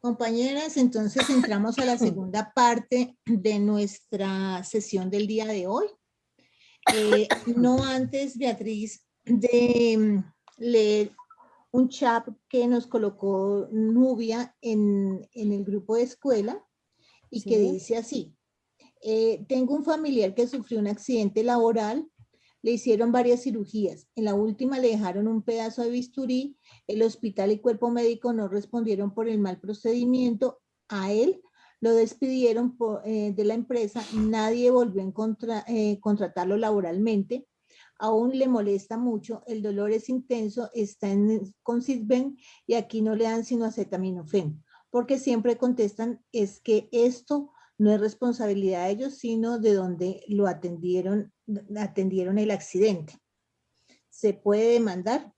Compañeras, entonces entramos a la segunda parte de nuestra sesión del día de hoy. No antes, Beatriz, de leer un chat que nos colocó Nubia en el grupo de escuela y que dice así: tengo un familiar que sufrió un accidente laboral, le hicieron varias cirugías, en la última le dejaron un pedazo de bisturí, el hospital y cuerpo médico no respondieron por el mal procedimiento, a él lo despidieron de la empresa, nadie volvió a contratarlo laboralmente, aún le molesta mucho, el dolor es intenso, está con Sisben y aquí no le dan sino acetaminofén, porque siempre contestan es que esto no es responsabilidad de ellos, sino de donde lo atendieron el accidente. ¿Se puede demandar?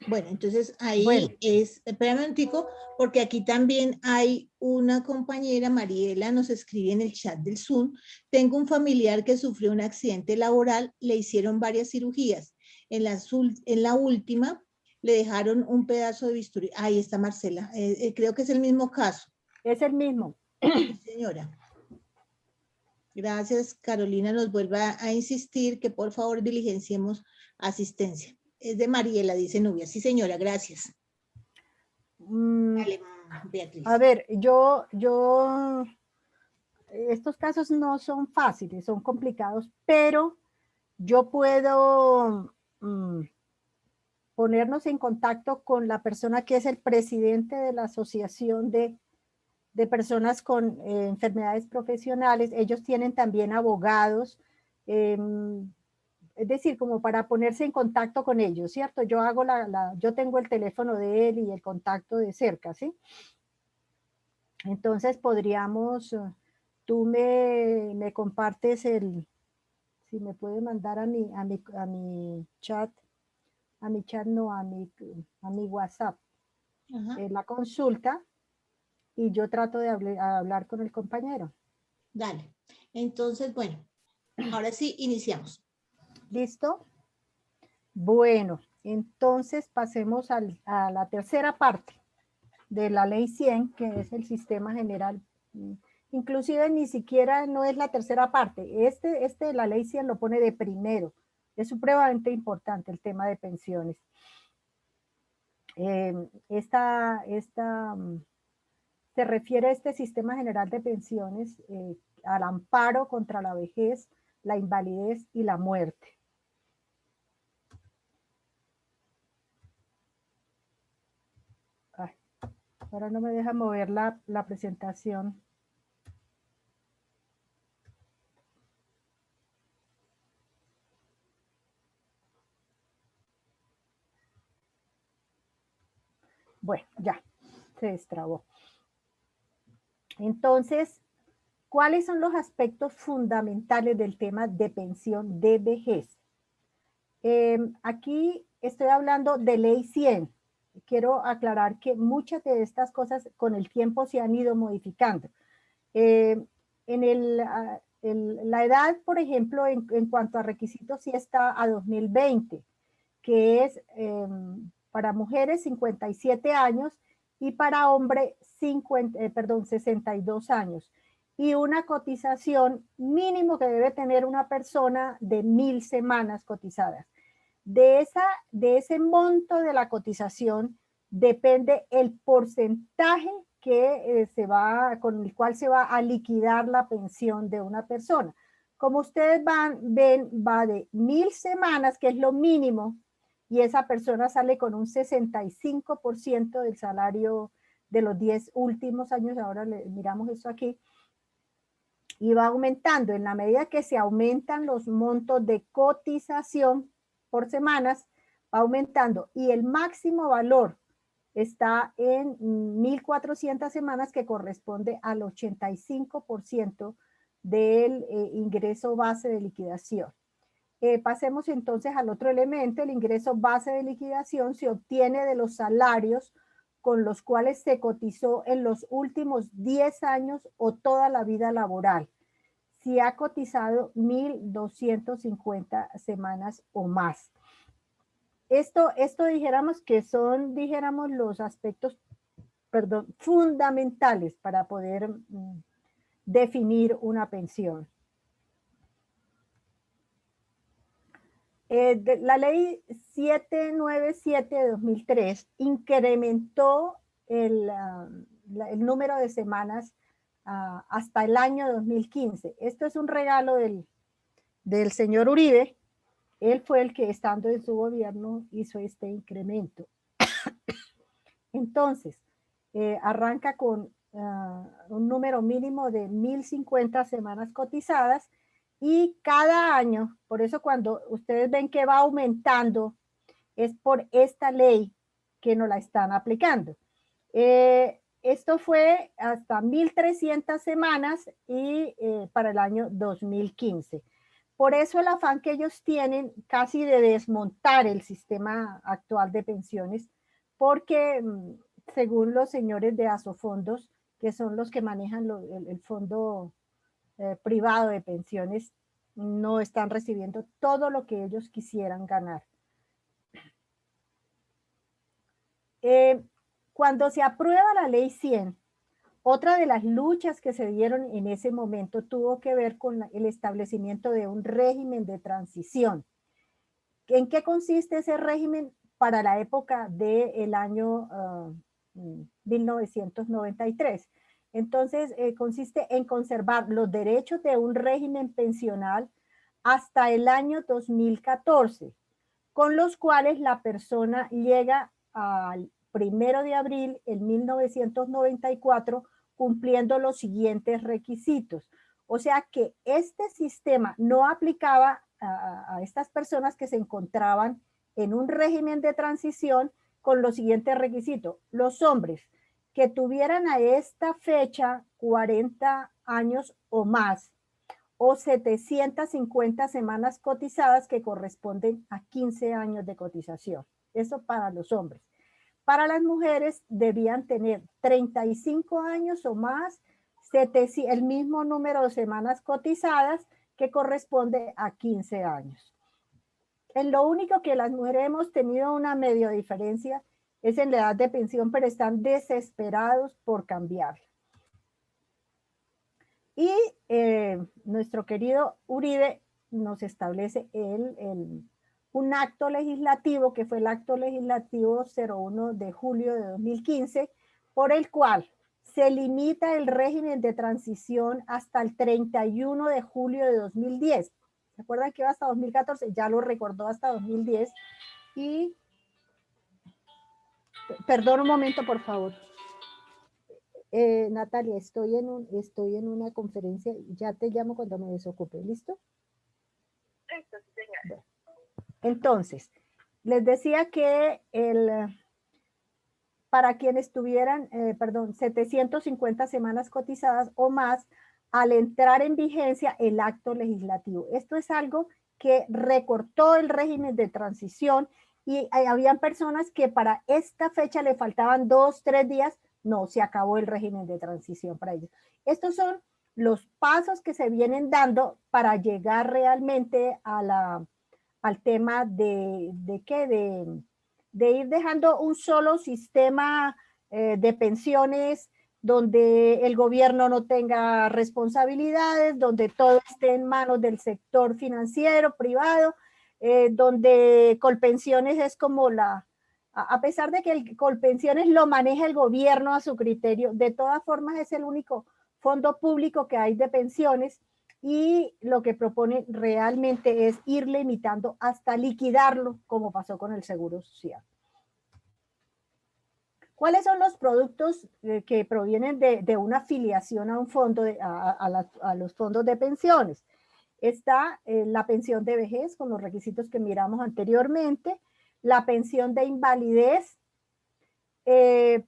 Bueno, entonces ahí espérame un momentico, porque aquí también hay una compañera, Mariela, nos escribe en el chat del Zoom, tengo un familiar que sufrió un accidente laboral, le hicieron varias cirugías, en la última le dejaron un pedazo de bisturí. Ahí está Marcela, creo que es el mismo caso. Es el mismo. Sí, señora. Gracias, Carolina nos vuelve a insistir que por favor diligenciemos asistencia. Es de Mariela, dice Nubia. Sí, señora, gracias. Dale, Beatriz. A ver, estos casos no son fáciles, son complicados, pero yo puedo ponernos en contacto con la persona que es el presidente de la Asociación de Personas con Enfermedades Profesionales. Ellos tienen también abogados, es decir, como para ponerse en contacto con ellos, ¿cierto? Yo tengo el teléfono de él y el contacto de cerca, ¿sí? Entonces podríamos, tú me compartes si me puede mandar a mi chat, a mi WhatsApp, la consulta, y yo trato de hablar con el compañero. Dale. Entonces, bueno, ahora sí iniciamos. ¿Listo? Bueno, entonces pasemos a la tercera parte de la ley 100, que es el sistema general. Inclusive ni siquiera no es la tercera parte. La ley 100 lo pone de primero. Es supremamente importante el tema de pensiones. Se refiere a este sistema general de pensiones al amparo contra la vejez, la invalidez y la muerte. Ay, ahora no me deja mover la presentación. Bueno, ya, se destrabó. Entonces, ¿cuáles son los aspectos fundamentales del tema de pensión de vejez? Aquí estoy hablando de ley 100. Quiero aclarar que muchas de estas cosas con el tiempo se han ido modificando. La edad, por ejemplo, en cuanto a requisitos, sí está a 2020, que es para mujeres 57 años y para hombres 62 años. Y una cotización mínimo que debe tener una persona de 1000 semanas cotizadas. De ese monto de la cotización depende el porcentaje con el cual se va a liquidar la pensión de una persona. Como ustedes ven, va de 1000 semanas, que es lo mínimo, y esa persona sale con un 65% del salario de los 10 últimos años. Ahora miramos eso aquí. Y va aumentando. En la medida que se aumentan los montos de cotización por semanas, va aumentando. Y el máximo valor está en 1400 semanas, que corresponde al 85% del ingreso base de liquidación. Pasemos entonces al otro elemento. El ingreso base de liquidación se obtiene de los salarios con los cuales se cotizó en los últimos 10 años o toda la vida laboral, si ha cotizado 1250 semanas o más. Esto dijéramos que son, los aspectos fundamentales para poder definir una pensión. La ley 797 de 2003 incrementó el número de semanas hasta el año 2015. Esto es un regalo del señor Uribe. Él fue el que, estando en su gobierno, hizo este incremento. Entonces, arranca con un número mínimo de 1.050 semanas cotizadas, y cada año, por eso cuando ustedes ven que va aumentando, es por esta ley que nos la están aplicando. Esto fue hasta 1.300 semanas y para el año 2015. Por eso el afán que ellos tienen casi de desmontar el sistema actual de pensiones, porque según los señores de Asofondos, que son los que manejan el fondo privado de pensiones, no están recibiendo todo lo que ellos quisieran ganar. Cuando se aprueba la ley 100, otra de las luchas que se dieron en ese momento tuvo que ver con el establecimiento de un régimen de transición. ¿En qué consiste ese régimen para la época del año 1993? Entonces, consiste en conservar los derechos de un régimen pensional hasta el año 2014, con los cuales la persona llega al 1 de abril de 1994 cumpliendo los siguientes requisitos. O sea que este sistema no aplicaba a estas personas que se encontraban en un régimen de transición con los siguientes requisitos. Los hombres que tuvieran a esta fecha 40 años o más, o 750 semanas cotizadas, que corresponden a 15 años de cotización. Eso para los hombres. Para las mujeres debían tener 35 años o más, el mismo número de semanas cotizadas, que corresponde a 15 años. En lo único que las mujeres hemos tenido una medio diferencia es en la edad de pensión, pero están desesperados por cambiarla. Y nuestro querido Uribe nos establece un acto legislativo, que fue el acto legislativo 01 de julio de 2015, por el cual se limita el régimen de transición hasta el 31 de julio de 2010. ¿Se acuerdan que iba hasta 2014? Ya lo recordó, hasta 2010. Y, perdón un momento, por favor. Natalia, estoy en una conferencia, ya te llamo cuando me desocupe, ¿listo? Listo, señora. Entonces, les decía que para quienes tuvieran, 750 semanas cotizadas o más, al entrar en vigencia el acto legislativo. Esto es algo que recortó el régimen de transición, y habían personas que para esta fecha le faltaban 2, 3 días. No, se acabó el régimen de transición para ellos. Estos son los pasos que se vienen dando para llegar realmente al tema de ir dejando un solo sistema de pensiones, donde el gobierno no tenga responsabilidades, donde todo esté en manos del sector financiero, privado, donde Colpensiones es como a pesar de que el Colpensiones lo maneja el gobierno a su criterio, de todas formas es el único fondo público que hay de pensiones, y lo que propone realmente es ir limitando hasta liquidarlo, como pasó con el Seguro Social. ¿Cuáles son los productos que provienen de una afiliación a un fondo, a los fondos de pensiones? Está la pensión de vejez, con los requisitos que miramos anteriormente, la pensión de invalidez,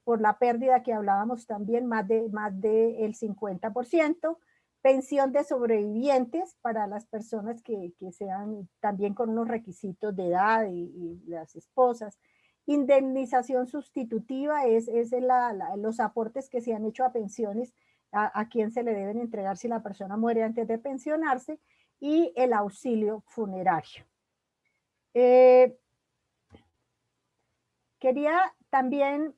por la pérdida que hablábamos también, más del 50%, pensión de sobrevivientes para las personas que sean también con unos requisitos de edad y las esposas, indemnización sustitutiva, es los aportes que se han hecho a pensiones a quien se le deben entregar si la persona muere antes de pensionarse, y el auxilio funerario. Quería también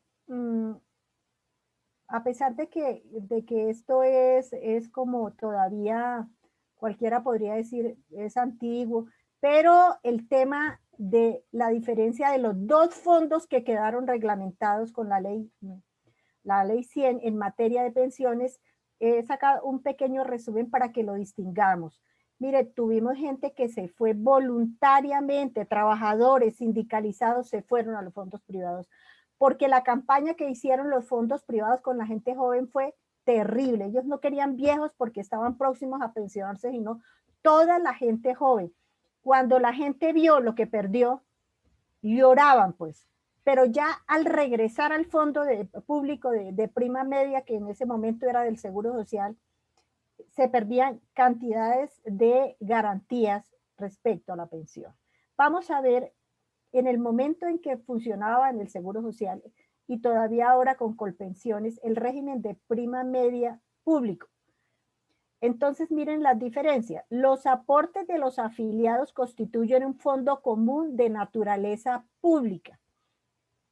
a pesar de que esto es como todavía, cualquiera podría decir, es antiguo, pero el tema de la diferencia de los dos fondos que quedaron reglamentados con la ley 100 en materia de pensiones, he sacado un pequeño resumen para que lo distingamos. Mire, tuvimos gente que se fue voluntariamente, trabajadores sindicalizados se fueron a los fondos privados, porque la campaña que hicieron los fondos privados con la gente joven fue terrible. Ellos no querían viejos porque estaban próximos a pensionarse, sino toda la gente joven. Cuando la gente vio lo que perdió, lloraban pues. Pero ya al regresar al fondo público de prima media, que en ese momento era del Seguro Social, se perdían cantidades de garantías respecto a la pensión. Vamos a ver en el momento en que funcionaba en el Seguro Social y todavía ahora con Colpensiones, el régimen de prima media público. Entonces, miren las diferencias. Los aportes de los afiliados constituyen un fondo común de naturaleza pública.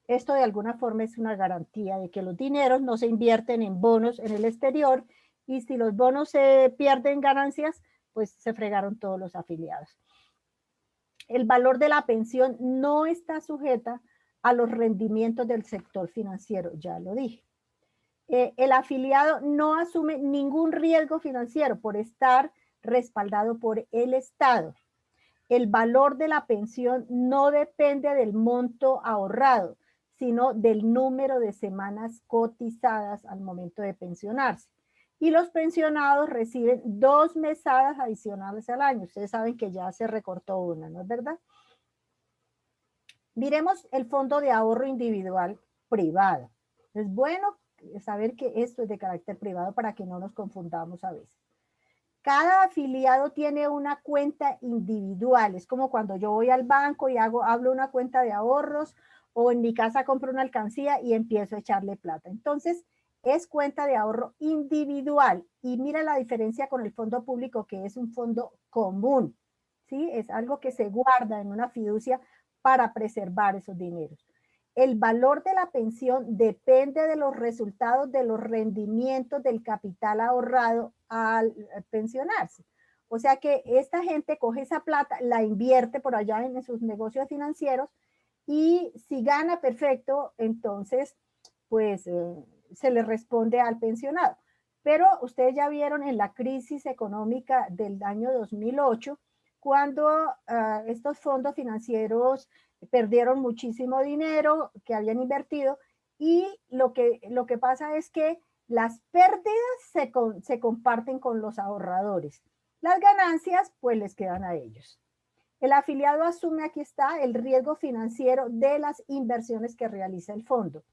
Esto de alguna forma es una garantía de que los dineros no se invierten en bonos en el exterior y si los bonos se pierden ganancias, pues se fregaron todos los afiliados. El valor de la pensión no está sujeta a los rendimientos del sector financiero, ya lo dije. El afiliado no asume ningún riesgo financiero por estar respaldado por el Estado. El valor de la pensión no depende del monto ahorrado, sino del número de semanas cotizadas al momento de pensionarse. Y los pensionados reciben 2 mesadas adicionales al año. Ustedes saben que ya se recortó una, ¿no es verdad? Miremos el fondo de ahorro individual privado. Es bueno saber que esto es de carácter privado para que no nos confundamos a veces. Cada afiliado tiene una cuenta individual. Es como cuando yo voy al banco y hablo una cuenta de ahorros o en mi casa compro una alcancía y empiezo a echarle plata. Entonces, es cuenta de ahorro individual. Y mira la diferencia con el fondo público, que es un fondo común. ¿Sí? Es algo que se guarda en una fiducia para preservar esos dineros. El valor de la pensión depende de los resultados de los rendimientos del capital ahorrado al pensionarse. O sea que esta gente coge esa plata, la invierte por allá en sus negocios financieros y si gana, perfecto, entonces pues se le responde al pensionado. Pero ustedes ya vieron en la crisis económica del año 2008, cuando estos fondos financieros perdieron muchísimo dinero que habían invertido y lo que pasa es que las pérdidas se comparten con los ahorradores. Las ganancias pues les quedan a ellos. El afiliado asume, aquí está, el riesgo financiero de las inversiones que realiza el fondo.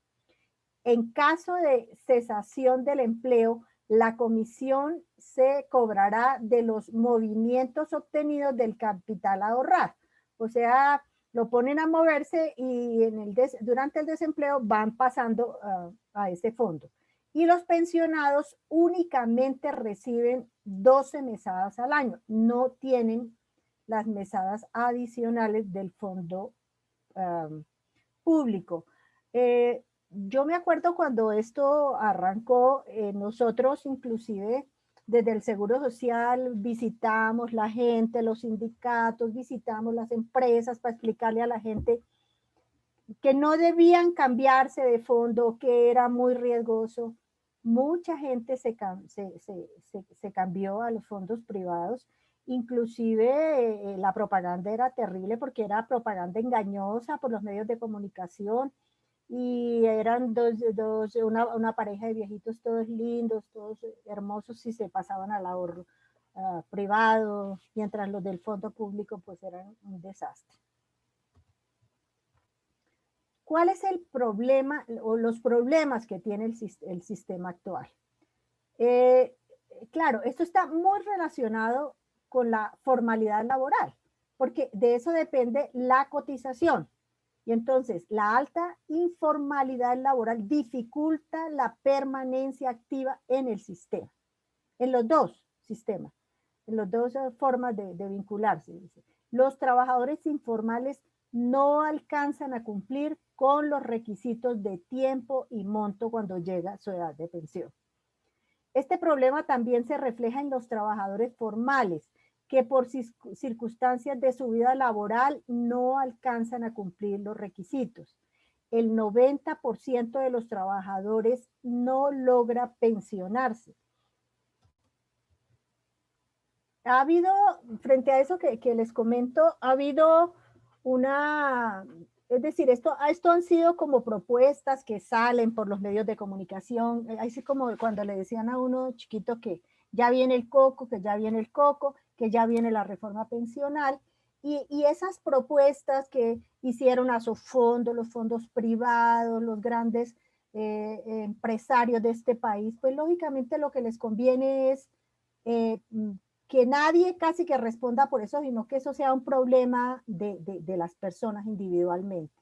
En caso de cesación del empleo, la comisión se cobrará de los movimientos obtenidos del capital a ahorrar. O sea, lo ponen a moverse y durante el desempleo van pasando a ese fondo. Y los pensionados únicamente reciben 12 mesadas al año, no tienen las mesadas adicionales del fondo público. Yo me acuerdo cuando esto arrancó, nosotros inclusive desde el Seguro Social visitamos la gente, los sindicatos, visitamos las empresas para explicarle a la gente que no debían cambiarse de fondo, que era muy riesgoso. Mucha gente se cambió a los fondos privados, inclusive la propaganda era terrible porque era propaganda engañosa por los medios de comunicación y eran una pareja de viejitos todos lindos, todos hermosos y se pasaban al ahorro privado, mientras los del fondo público pues eran un desastre. ¿Cuál es el problema o los problemas que tiene el sistema actual? Claro, esto está muy relacionado con la formalidad laboral, porque de eso depende la cotización. Y entonces, la alta informalidad laboral dificulta la permanencia activa en el sistema, en los dos sistemas, en las dos formas de vincularse. Los trabajadores informales no alcanzan a cumplir con los requisitos de tiempo y monto cuando llega su edad de pensión. Este problema también se refleja en los trabajadores formales, que por circunstancias de su vida laboral no alcanzan a cumplir los requisitos. El 90% de los trabajadores no logra pensionarse. Ha habido, frente a eso que les comento, ha habido una, es decir, esto han sido como propuestas que salen por los medios de comunicación, así como cuando le decían a uno chiquito que ya viene el coco, que ya viene el coco, que ya viene la reforma pensional, y esas propuestas que hicieron a su fondo, los fondos privados, los grandes empresarios de este país, pues lógicamente lo que les conviene es que nadie casi que responda por eso, sino que eso sea un problema de las personas individualmente.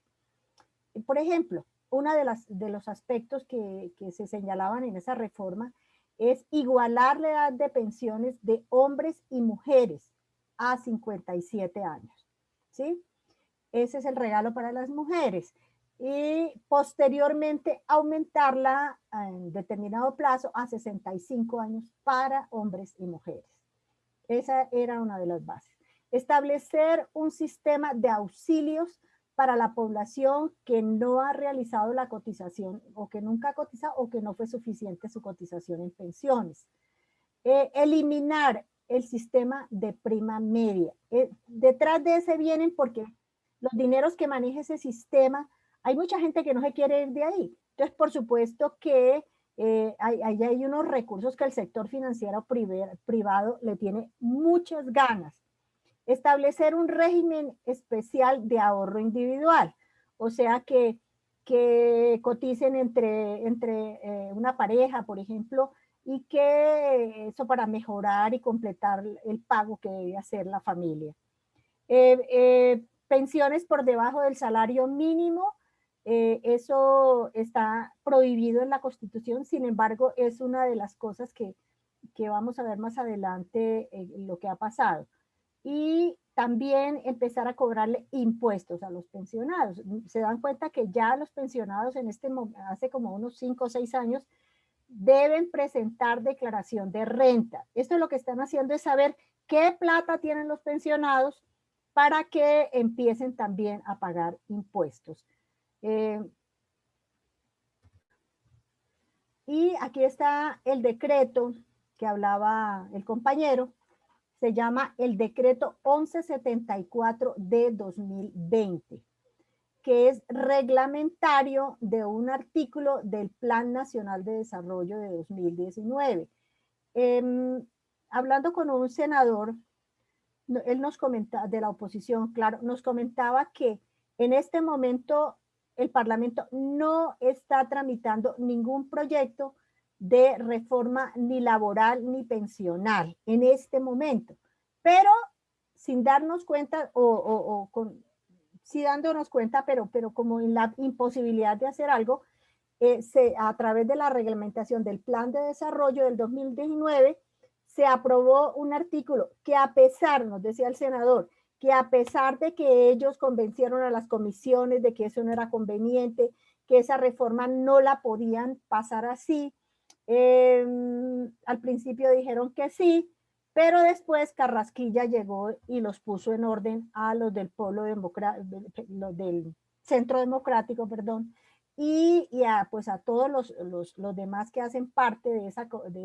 Por ejemplo, uno de los aspectos que se señalaban en esa reforma es igualar la edad de pensiones de hombres y mujeres a 57 años. ¿Sí? Ese es el regalo para las mujeres. Y posteriormente aumentarla en determinado plazo a 65 años para hombres y mujeres. Esa era una de las bases. Establecer un sistema de auxilios para la población que no ha realizado la cotización o que nunca ha cotizado o que no fue suficiente su cotización en pensiones. Eliminar el sistema de prima media. Detrás de ese vienen porque los dineros que maneja ese sistema, hay mucha gente que no se quiere ir de ahí. Entonces, por supuesto que hay unos recursos que el sector financiero privado le tiene muchas ganas. Establecer un régimen especial de ahorro individual, o sea que coticen entre una pareja, por ejemplo, y que eso para mejorar y completar el pago que debe hacer la familia. Pensiones por debajo del salario mínimo, eso está prohibido en la Constitución, sin embargo, es una de las cosas que vamos a ver más adelante lo que ha pasado. Y también empezar a cobrarle impuestos a los pensionados. Se dan cuenta que ya los pensionados en hace como unos 5 o 6 años deben presentar declaración de renta. Esto lo que están haciendo es saber qué plata tienen los pensionados para que empiecen también a pagar impuestos. Y aquí está el decreto que hablaba el compañero, se llama el decreto 1174 de 2020, que es reglamentario de un artículo del Plan Nacional de Desarrollo de 2019. Hablando con un senador, él nos comentaba, de la oposición, claro, nos comentaba que en este momento el Parlamento no está tramitando ningún proyecto de reforma ni laboral ni pensional en este momento, pero sin darnos cuenta sí dándonos cuenta, pero como en la imposibilidad de hacer algo, a través de la reglamentación del Plan de Desarrollo del 2019, se aprobó un artículo que a pesar, nos decía el senador, que a pesar de que ellos convencieron a las comisiones de que eso no era conveniente, que esa reforma no la podían pasar así, al principio dijeron que sí, pero después Carrasquilla llegó y los puso en orden a los del los del Centro Democrático, perdón, y pues a todos los demás que hacen parte de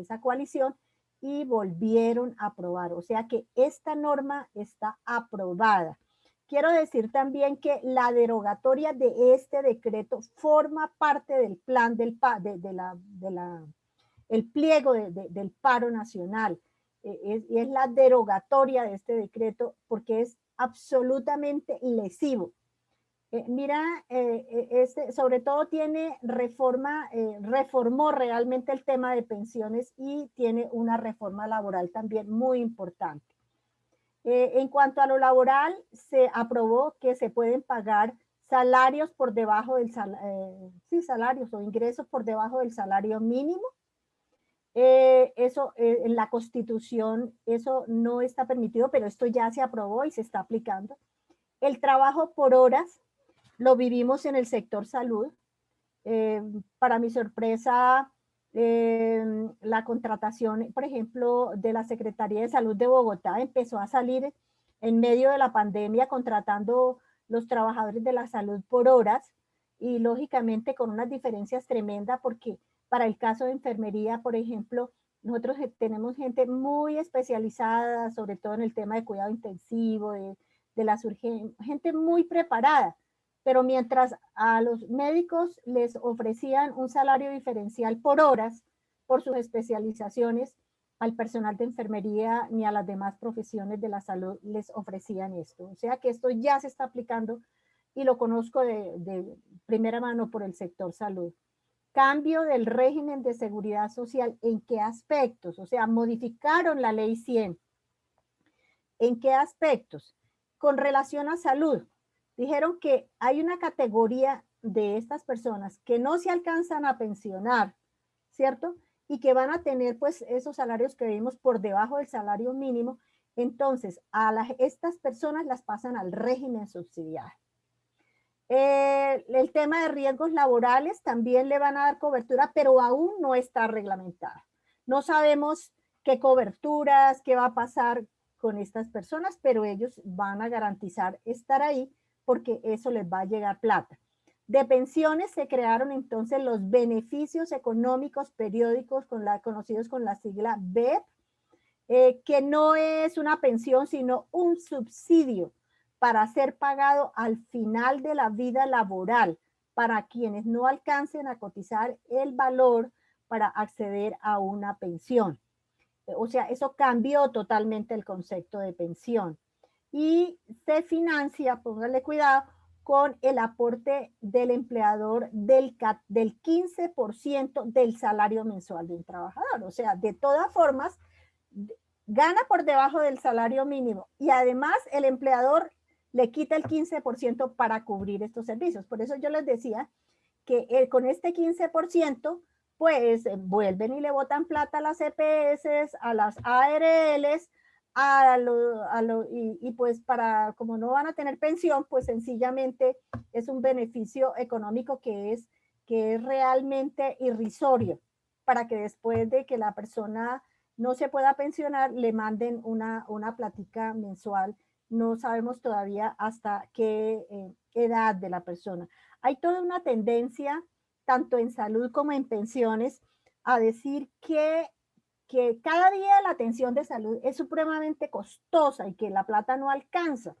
esa coalición, y volvieron a aprobar. O sea que esta norma está aprobada. Quiero decir también que la derogatoria de este decreto forma parte del plan el pliego del paro nacional. Es la derogatoria de este decreto porque es absolutamente lesivo. Mira, sobre todo tiene reformó realmente el tema de pensiones y tiene una reforma laboral también muy importante. En cuanto a lo laboral, se aprobó que se pueden pagar salarios por debajo del salarios o ingresos por debajo del salario mínimo. Eso en la Constitución, eso no está permitido, pero esto ya se aprobó y se está aplicando. El trabajo por horas lo vivimos en el sector salud. Para mi sorpresa, la contratación, por ejemplo, de la Secretaría de Salud de Bogotá empezó a salir en medio de la pandemia contratando los trabajadores de la salud por horas y lógicamente con unas diferencias tremendas porque para el caso de enfermería, por ejemplo, nosotros tenemos gente muy especializada, sobre todo en el tema de cuidado intensivo, de las urgencias, gente muy preparada, pero mientras a los médicos les ofrecían un salario diferencial por horas, por sus especializaciones, al personal de enfermería ni a las demás profesiones de la salud les ofrecían esto. O sea que esto ya se está aplicando y lo conozco de primera mano por el sector salud. Cambio del régimen de seguridad social, ¿en qué aspectos? O sea, modificaron la ley 100. ¿En qué aspectos? Con relación a salud, dijeron que hay una categoría de estas personas que no se alcanzan a pensionar, ¿cierto? Y que van a tener pues esos salarios que vimos por debajo del salario mínimo. Entonces, estas personas las pasan al régimen subsidiario. El tema de riesgos laborales también le van a dar cobertura, pero aún no está reglamentada. No sabemos qué coberturas, qué va a pasar con estas personas, pero ellos van a garantizar estar ahí porque eso les va a llegar plata. De pensiones se crearon entonces los beneficios económicos periódicos conocidos con la sigla BEP, que no es una pensión, sino un subsidio para ser pagado al final de la vida laboral para quienes no alcancen a cotizar el valor para acceder a una pensión. O sea, eso cambió totalmente el concepto de pensión. Y se financia, póngale cuidado, con el aporte del empleador del 15% del salario mensual de un trabajador. O sea, de todas formas, gana por debajo del salario mínimo y además el empleador le quita el 15% para cubrir estos servicios. Por eso yo les decía que con este 15%, pues vuelven y le botan plata a las EPS, a las ARLs, y pues como no van a tener pensión, pues sencillamente es un beneficio económico que es realmente irrisorio para que después de que la persona no se pueda pensionar, le manden una platica mensual. No sabemos todavía hasta qué edad de la persona. Hay toda una tendencia, tanto en salud como en pensiones, a decir que cada día la atención de salud es supremamente costosa y que la plata no alcanza.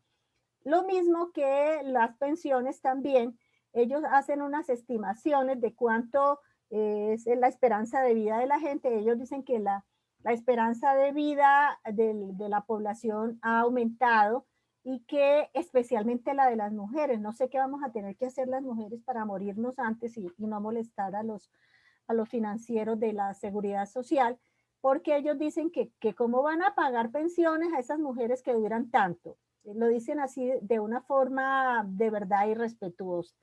Lo mismo que las pensiones también, ellos hacen unas estimaciones de cuánto es la esperanza de vida de la gente. Ellos dicen que la esperanza de vida de la población ha aumentado y que especialmente la de las mujeres. No sé qué vamos a tener que hacer las mujeres para morirnos antes y no molestar a los financieros de la seguridad social, porque ellos dicen que cómo van a pagar pensiones a esas mujeres que duran tanto. Lo dicen así de una forma de verdad irrespetuosa.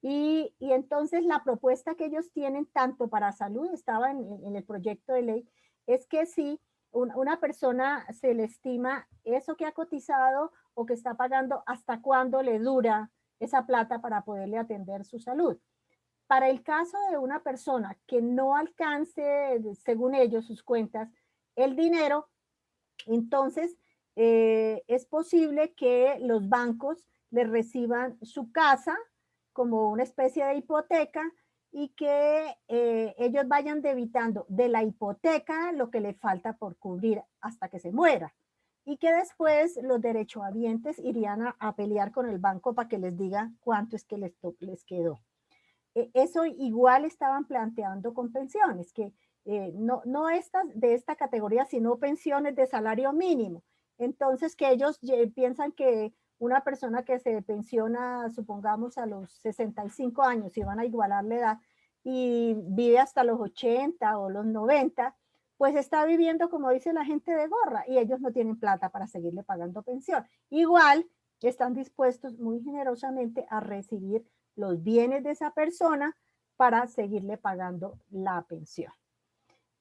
Y entonces la propuesta que ellos tienen tanto para salud, estaba en el proyecto de ley, es que si una persona se le estima eso que ha cotizado o que está pagando, hasta cuándo le dura esa plata para poderle atender su salud. Para el caso de una persona que no alcance, según ellos, sus cuentas, el dinero, entonces es posible que los bancos le reciban su casa como una especie de hipoteca y que ellos vayan debitando de la hipoteca lo que le falta por cubrir hasta que se muera. Y que después los derechohabientes irían a pelear con el banco para que les diga cuánto es que les quedó. Eso igual estaban planteando con pensiones, que no estas de esta categoría, sino pensiones de salario mínimo. Entonces, que ellos piensan que una persona que se pensiona, supongamos, a los 65 años, y van a igualar la edad, y vive hasta los 80 o los 90, pues está viviendo, como dice la gente, de gorra, y ellos no tienen plata para seguirle pagando pensión. Igual están dispuestos muy generosamente a recibir los bienes de esa persona para seguirle pagando la pensión.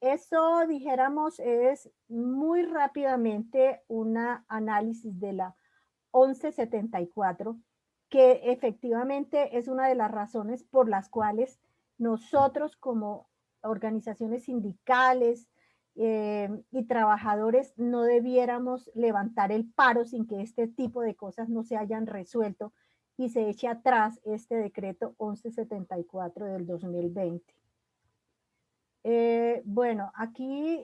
Eso, dijéramos, es muy rápidamente un análisis de la 1174, que efectivamente es una de las razones por las cuales nosotros como organizaciones sindicales y trabajadores no debiéramos levantar el paro sin que este tipo de cosas no se hayan resuelto y se eche atrás este decreto 1174 del 2020. Bueno, aquí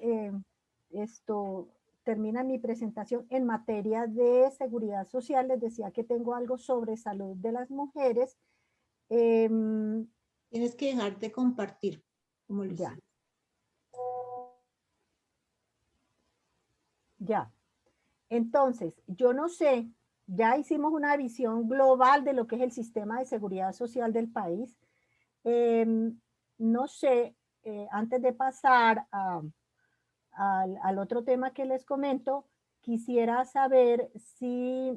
esto termina mi presentación en materia de seguridad social. Les decía que tengo algo sobre salud de las mujeres. Tienes que dejarte compartir, como lo Ya. hiciste. Ya. Entonces, yo no sé, ya hicimos una visión global de lo que es el sistema de seguridad social del país. No sé, antes de pasar al otro tema que les comento, quisiera saber si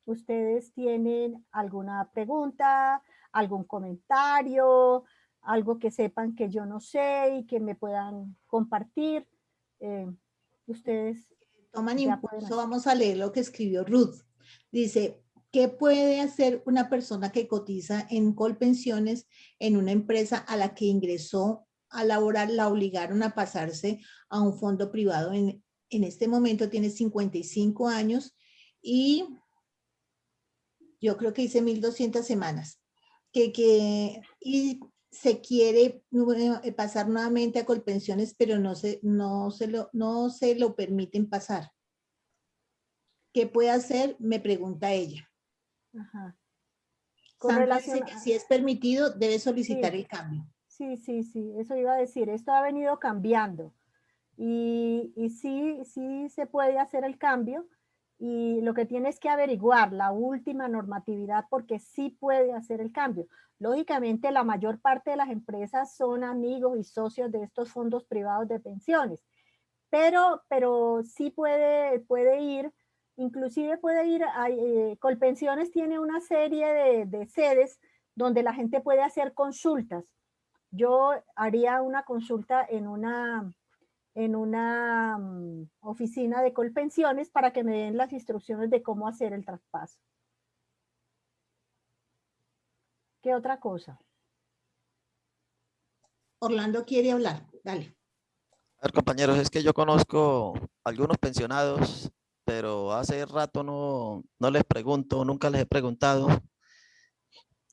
ustedes tienen alguna pregunta, algún comentario, algo que sepan que yo no sé y que me puedan compartir. Ustedes Toman ya pueden impulso, hacer. vamos a leer lo que escribió Ruth. Dice, ¿qué puede hacer una persona que cotiza en Colpensiones en una empresa a la que ingresó a laborar? La obligaron a pasarse a un fondo privado. En este momento tiene 55 años y yo creo que hice 1200 semanas. Y se quiere pasar nuevamente a Colpensiones, pero no se lo permiten pasar. ¿Qué puede hacer? Me pregunta ella. Ajá. Con Sandra relación dice que a, si es permitido, debe solicitar sí, el cambio. sí, eso iba a decir, esto ha venido cambiando y sí se puede hacer el cambio y lo que tiene es que averiguar la última normatividad porque sí puede hacer el cambio. Lógicamente la mayor parte de las empresas son amigos y socios de estos fondos privados de pensiones, pero sí puede ir, inclusive puede ir, Colpensiones tiene una serie de sedes donde la gente puede hacer consultas. Yo haría una consulta en una oficina de Colpensiones para que me den las instrucciones de cómo hacer el traspaso. ¿Qué otra cosa? Orlando quiere hablar. Dale. A ver, compañeros, es que yo conozco algunos pensionados, pero hace rato no les pregunto, nunca les he preguntado.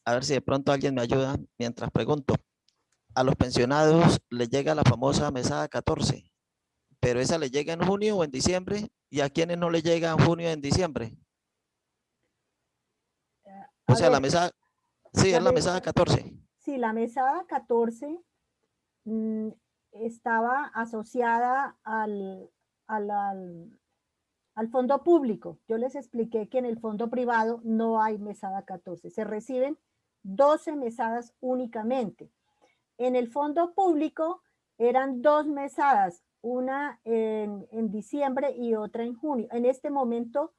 A ver si de pronto alguien me ayuda mientras pregunto. A los pensionados les llega la famosa mesada 14, pero esa les llega en junio o en diciembre, y a quienes no les llega en junio o en diciembre. O A sea, la ver, mesada, sí, la, es la mesada 14. sí, la mesada 14 mmm, estaba asociada al fondo público. Yo les expliqué que en el fondo privado no hay mesada 14, se reciben 12 mesadas únicamente. En el fondo público eran 2 mesadas, una en diciembre y otra en junio. En este momento,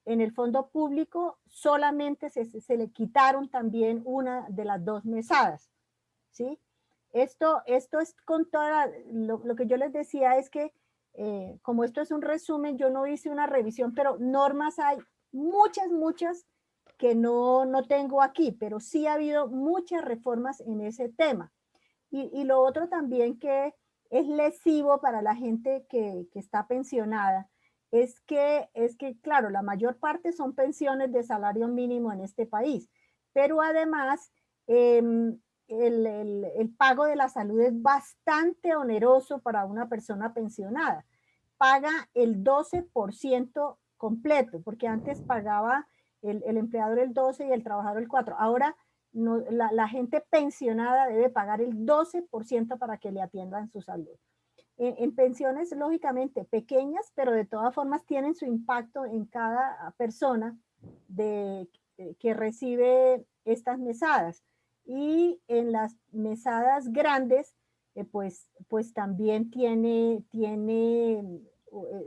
en el fondo público solamente se le quitaron también una de las 2 mesadas, ¿sí? Esto es con toda, lo que yo les decía es que como esto es un resumen, yo no hice una revisión, pero normas hay muchas que no tengo aquí, pero sí ha habido muchas reformas en ese tema. Y lo otro también que es lesivo para la gente que está pensionada es que, claro, la mayor parte son pensiones de salario mínimo en este país, pero además el pago de la salud es bastante oneroso para una persona pensionada. Paga el 12% completo, porque antes pagaba el empleador el 12 y el trabajador el 4. Ahora no, la gente pensionada debe pagar el 12% para que le atiendan su salud. En pensiones, lógicamente, pequeñas, pero de todas formas tienen su impacto en cada persona que recibe estas mesadas. Y en las mesadas grandes, pues también tiene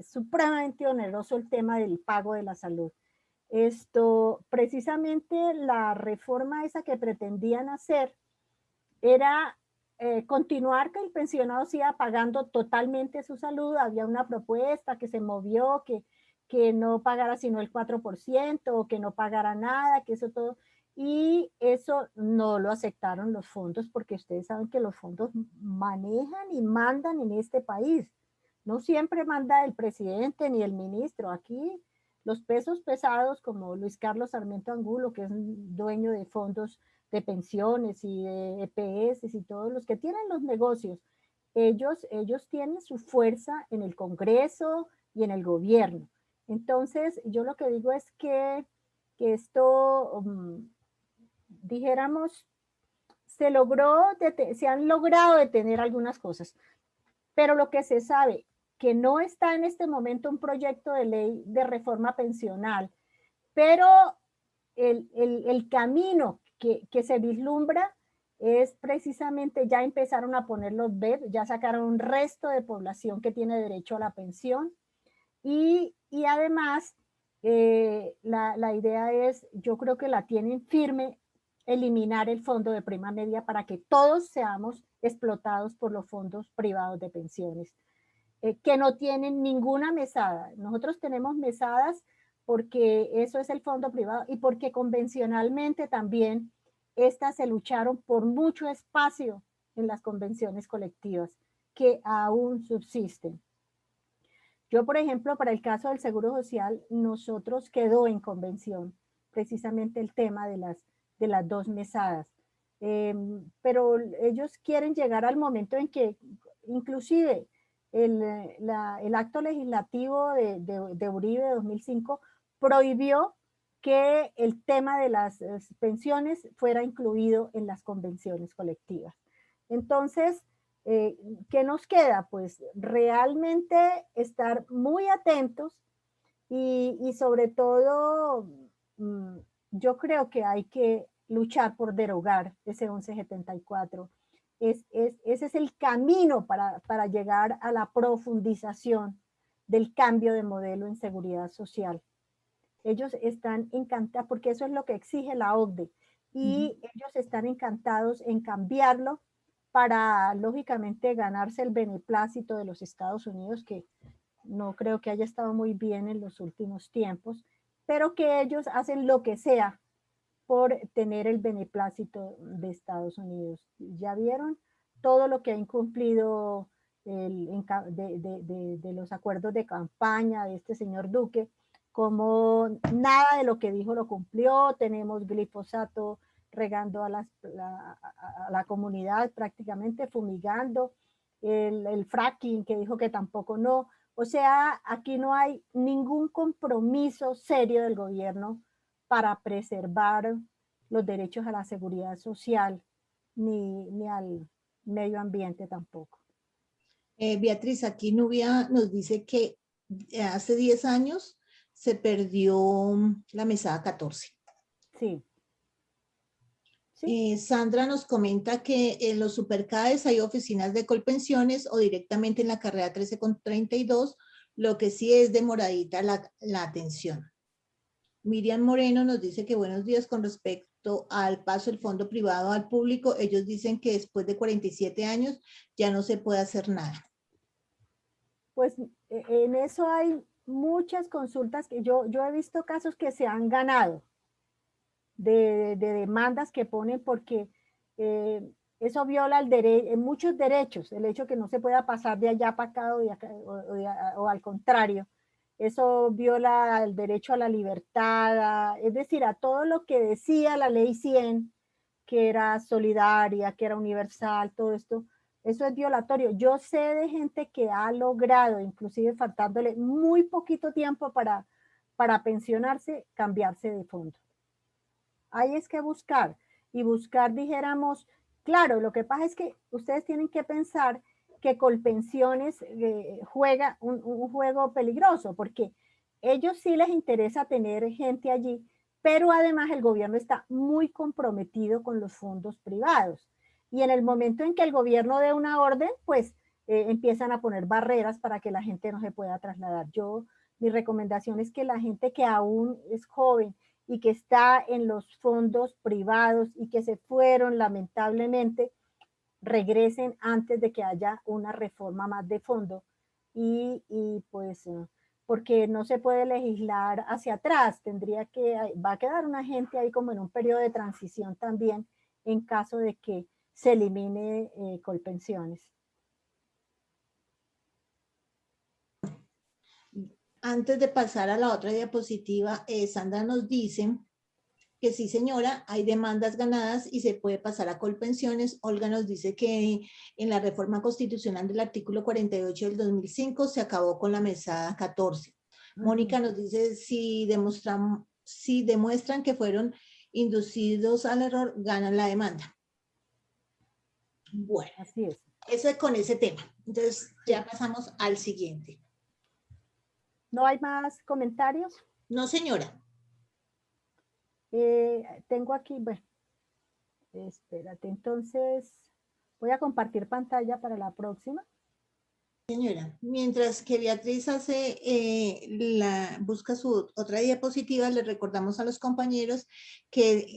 supremamente oneroso el tema del pago de la salud. Esto, precisamente la reforma esa que pretendían hacer era continuar que el pensionado siga pagando totalmente su salud. Había una propuesta que se movió, que no pagara sino el 4% o que no pagara nada, que eso todo. Y eso no lo aceptaron los fondos porque ustedes saben que los fondos manejan y mandan en este país. No siempre manda el presidente ni el ministro. Aquí los pesos pesados como Luis Carlos Sarmiento Angulo, que es dueño de fondos de pensiones y de EPS y todos los que tienen los negocios, ellos tienen su fuerza en el Congreso y en el gobierno. Entonces, yo lo que digo es que esto, dijéramos, se han logrado detener algunas cosas, pero lo que se sabe que no está en este momento un proyecto de ley de reforma pensional, pero el camino que se vislumbra es precisamente ya empezaron a poner los BEP, ya sacaron un resto de población que tiene derecho a la pensión y además la idea es, yo creo que la tienen firme, eliminar el fondo de prima media para que todos seamos explotados por los fondos privados de pensiones, que no tienen ninguna mesada. Nosotros tenemos mesadas porque eso es el fondo privado y porque convencionalmente también estas se lucharon por mucho espacio en las convenciones colectivas que aún subsisten. Yo, por ejemplo, para el caso del Seguro Social, nosotros quedó en convención precisamente el tema de las dos mesadas. Pero ellos quieren llegar al momento en que inclusive el acto legislativo de Uribe de 2005 prohibió que el tema de las pensiones fuera incluido en las convenciones colectivas. Entonces, ¿qué nos queda? Pues realmente estar muy atentos y sobre todo, yo creo que hay que luchar por derogar ese 1174. Ese es el camino para llegar a la profundización del cambio de modelo en seguridad social. Ellos están encantados, porque eso es lo que exige la OCDE, y ellos están encantados en cambiarlo para, lógicamente, ganarse el beneplácito de los Estados Unidos, que no creo que haya estado muy bien en los últimos tiempos, pero que ellos hacen lo que sea por tener el beneplácito de Estados Unidos. Ya vieron todo lo que ha incumplido de los acuerdos de campaña de este señor Duque, como nada de lo que dijo lo cumplió. Tenemos glifosato regando a la comunidad, prácticamente fumigando, el fracking que dijo que tampoco no. O sea, aquí no hay ningún compromiso serio del gobierno para preservar los derechos a la seguridad social, ni al medio ambiente tampoco. Beatriz, aquí Nubia nos dice que hace 10 años se perdió la mesada 14. Sí. ¿Sí? Sandra nos comenta que en los supercades hay oficinas de Colpensiones o directamente en la carrera 13/32, lo que sí es demoradita la atención. Miriam Moreno nos dice que buenos días con respecto al paso del fondo privado al público. Ellos dicen que después de 47 años ya no se puede hacer nada. Pues en eso hay muchas consultas que yo he visto casos que se han ganado de demandas que ponen porque eso viola muchos derechos, el hecho que no se pueda pasar de allá para acá o al contrario. Eso viola el derecho a la libertad, es decir, a todo lo que decía la ley 100, que era solidaria, que era universal, todo esto, eso es violatorio. Yo sé de gente que ha logrado, inclusive faltándole muy poquito tiempo para pensionarse, cambiarse de fondo. Ahí es que buscar, y buscar, dijéramos, claro, lo que pasa es que ustedes tienen que pensar que Colpensiones juega un juego peligroso, porque ellos sí les interesa tener gente allí, pero además el gobierno está muy comprometido con los fondos privados. Y en el momento en que el gobierno dé una orden, pues empiezan a poner barreras para que la gente no se pueda trasladar. Mi recomendación es que la gente que aún es joven y que está en los fondos privados y que se fueron lamentablemente, regresen antes de que haya una reforma más de fondo y pues porque no se puede legislar hacia atrás, va a quedar una gente ahí como en un periodo de transición también en caso de que se elimine Colpensiones. Antes de pasar a la otra diapositiva, Sandra nos dice que sí, señora, hay demandas ganadas y se puede pasar a Colpensiones. Olga nos dice que en la reforma constitucional del artículo 48 del 2005 se acabó con la mesada 14. Mónica nos dice si demuestran que fueron inducidos al error, ganan la demanda. Bueno, así es. Eso es con ese tema. Entonces ya pasamos al siguiente. ¿No hay más comentarios? No, señora. Tengo aquí, bueno, espérate, entonces voy a compartir pantalla para la próxima. Señora, mientras que Beatriz busca su otra diapositiva, le recordamos a los compañeros que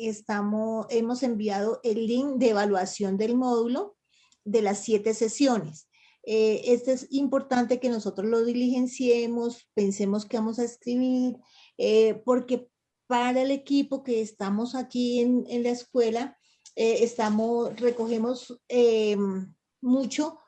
hemos enviado el link de evaluación del módulo de las 7 sesiones. Este es importante que nosotros lo diligenciemos, pensemos que vamos a escribir, porque para el equipo que estamos aquí en la escuela, recogemos mucho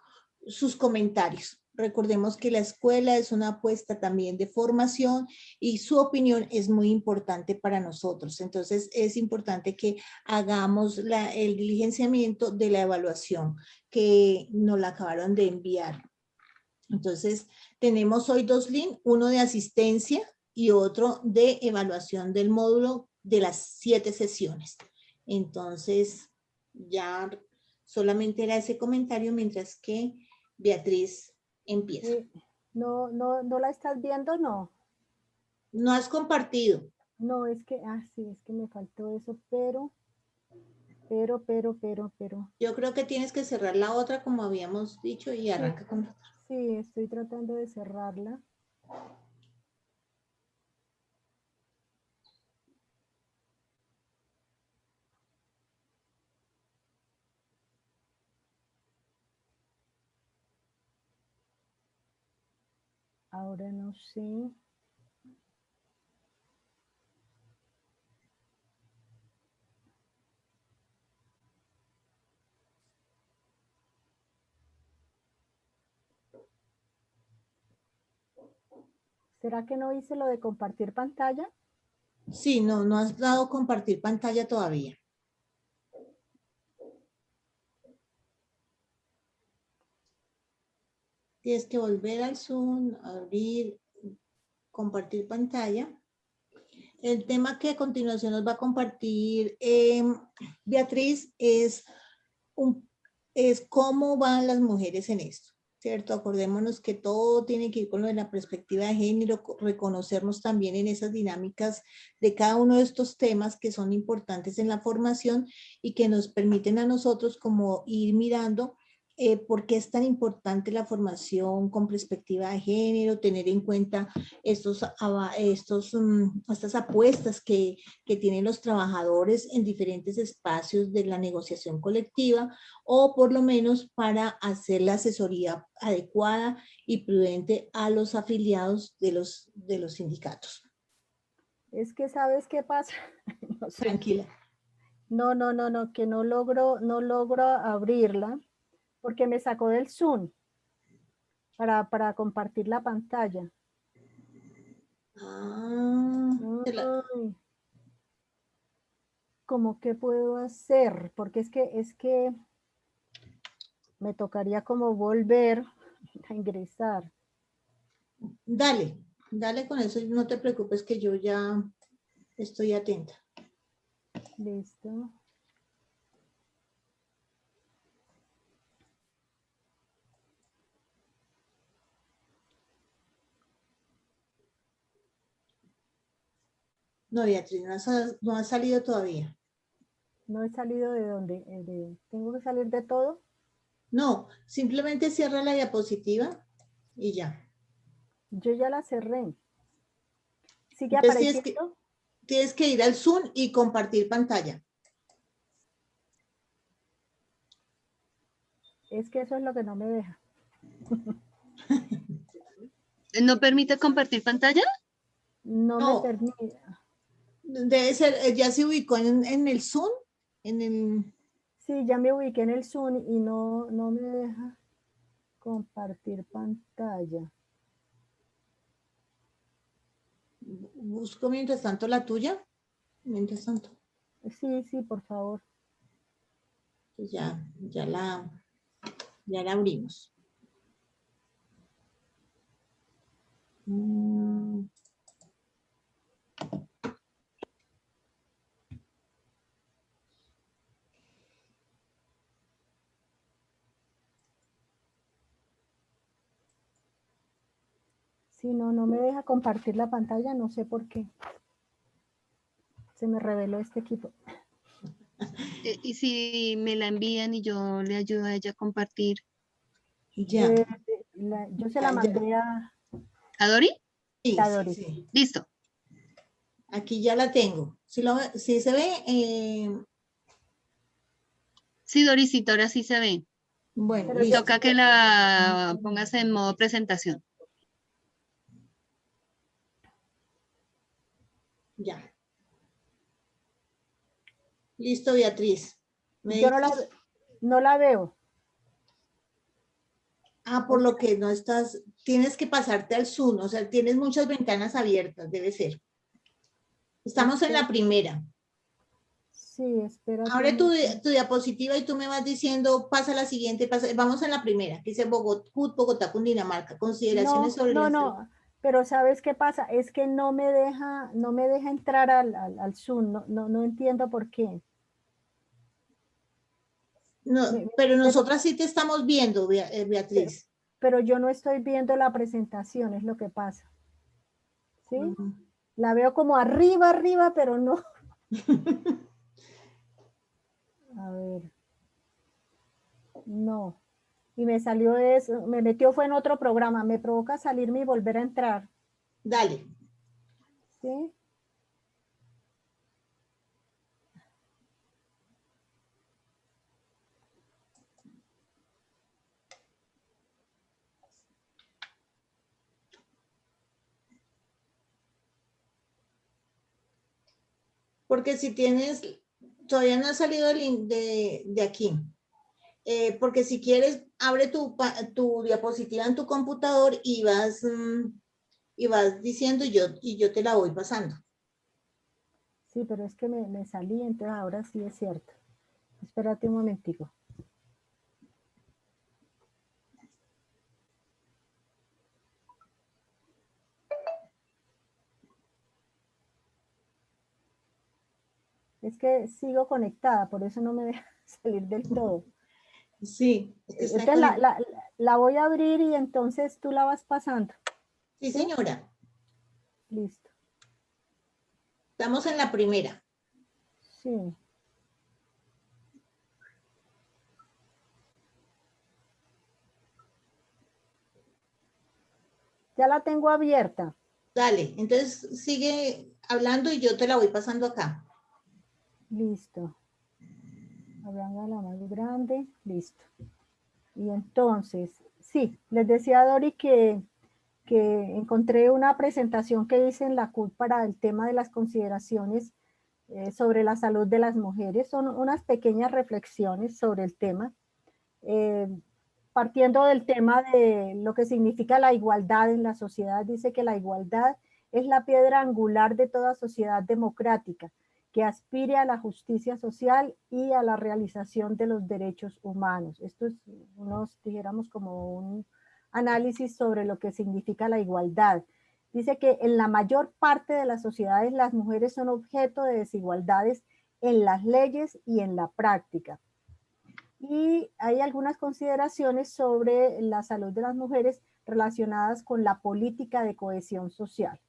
sus comentarios. Recordemos que la escuela es una apuesta también de formación y su opinión es muy importante para nosotros. Entonces es importante que hagamos el diligenciamiento de la evaluación que nos la acabaron de enviar. Entonces tenemos hoy 2 links, uno de asistencia y otro de evaluación del módulo de las 7 sesiones. Entonces ya solamente era ese comentario mientras que Beatriz empieza. ¿No la estás viendo? No. No has compartido. No, es que, sí, es que me faltó eso, pero. Yo creo que tienes que cerrar la otra como habíamos dicho y arranca con la otra. Sí, estoy tratando de cerrarla. Ahora no sé. ¿Será que no hice lo de compartir pantalla? Sí, no has dado compartir pantalla todavía. Tienes que volver al Zoom, abrir, compartir pantalla. El tema que a continuación nos va a compartir Beatriz es cómo van las mujeres en esto, ¿cierto? Acordémonos que todo tiene que ir con lo de la perspectiva de género, reconocernos también en esas dinámicas de cada uno de estos temas que son importantes en la formación y que nos permiten a nosotros como ir mirando por qué es tan importante la formación con perspectiva de género, tener en cuenta estas apuestas que tienen los trabajadores en diferentes espacios de la negociación colectiva, o por lo menos para hacer la asesoría adecuada y prudente a los afiliados de los sindicatos. Es que, ¿sabes qué pasa? No sé. Tranquila. No, que no logro abrirla porque me sacó del Zoom para compartir la pantalla. ¿Cómo que puedo hacer? Porque es que me tocaría como volver a ingresar. Dale con eso, no te preocupes que yo ya estoy atenta. Listo. No, Beatriz, no ha salido todavía. ¿No he salido de dónde? ¿Tengo que salir de todo? No, simplemente cierra la diapositiva y ya. Yo ya la cerré. ¿Sigue Entonces apareciendo? tienes que ir al Zoom y compartir pantalla. Es que eso es lo que no me deja. ¿No permite compartir pantalla? No No. me permite. Debe ser, ya se ubicó en el Zoom, en el... Sí, ya me ubiqué en el Zoom y no me deja compartir pantalla. Busco mientras tanto la tuya. Mientras tanto, Sí, por favor. pues ya la abrimos. Sí, no me deja compartir la pantalla, no sé por qué. Se me reveló este equipo. Y si me la envían y yo le ayudo a ella a compartir. Ya. Yo se la mandé a ¿A Dori? Sí, Doris. sí. Listo. Aquí ya la tengo. Si se ve, Sí, Dorisito, ahora sí se ve. bueno, Pero listo. Toca que la pongas en modo presentación. Ya. Listo, Beatriz. ¿Me Yo dices? no la veo. Por lo que no estás, tienes que pasarte al Zoom, o sea, tienes muchas ventanas abiertas, debe ser. Estamos en la primera. Sí, espérate. Abre tu diapositiva y tú me vas diciendo, pasa a la siguiente, vamos en la primera, que dice Bogotá, Cundinamarca, consideraciones sobre la salud. Pero ¿sabes qué pasa? Es que no me deja entrar al Zoom, no entiendo por qué. No, pero nosotras sí te estamos viendo, Beatriz. Pero yo no estoy viendo la presentación, es lo que pasa. ¿Sí? La veo como arriba, pero no. A ver. No. Y me salió eso, me metió fue en otro programa, me provoca salirme y volver a entrar. Dale. ¿Sí? Porque si tienes, todavía no ha salido el link de aquí. Porque si quieres, abre tu diapositiva en tu computador y vas diciendo y yo te la voy pasando. Sí, pero es que me salí, entonces ahora sí es cierto. Espérate un momentico. Es que sigo conectada, por eso no me deja salir del todo. Sí. Entonces la voy a abrir y entonces tú la vas pasando. Sí, señora. Listo. Estamos en la primera. Sí. Ya la tengo abierta. Dale, entonces sigue hablando y yo te la voy pasando acá. Listo. Hablando a la más grande. Listo. Y entonces, sí, les decía a Dori que encontré una presentación que hice en la CUT para el tema de las consideraciones sobre la salud de las mujeres. Son unas pequeñas reflexiones sobre el tema, partiendo del tema de lo que significa la igualdad en la sociedad. Dice que la igualdad es la piedra angular de toda sociedad democrática que aspire a la justicia social y a la realización de los derechos humanos. Esto es, dijéramos, como un análisis sobre lo que significa la igualdad. Dice que en la mayor parte de las sociedades las mujeres son objeto de desigualdades en las leyes y en la práctica. Y hay algunas consideraciones sobre la salud de las mujeres relacionadas con la política de cohesión social.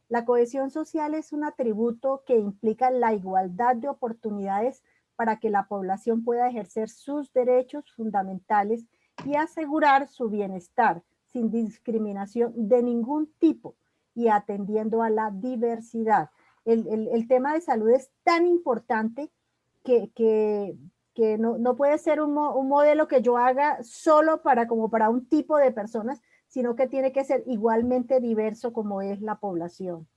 La cohesión social es un atributo que implica la igualdad de oportunidades para que la población pueda ejercer sus derechos fundamentales y asegurar su bienestar sin discriminación de ningún tipo y atendiendo a la diversidad. El tema de salud es tan importante que no puede ser un modelo que yo haga solo como para un tipo de personas, sino que tiene que ser igualmente diverso como es la población.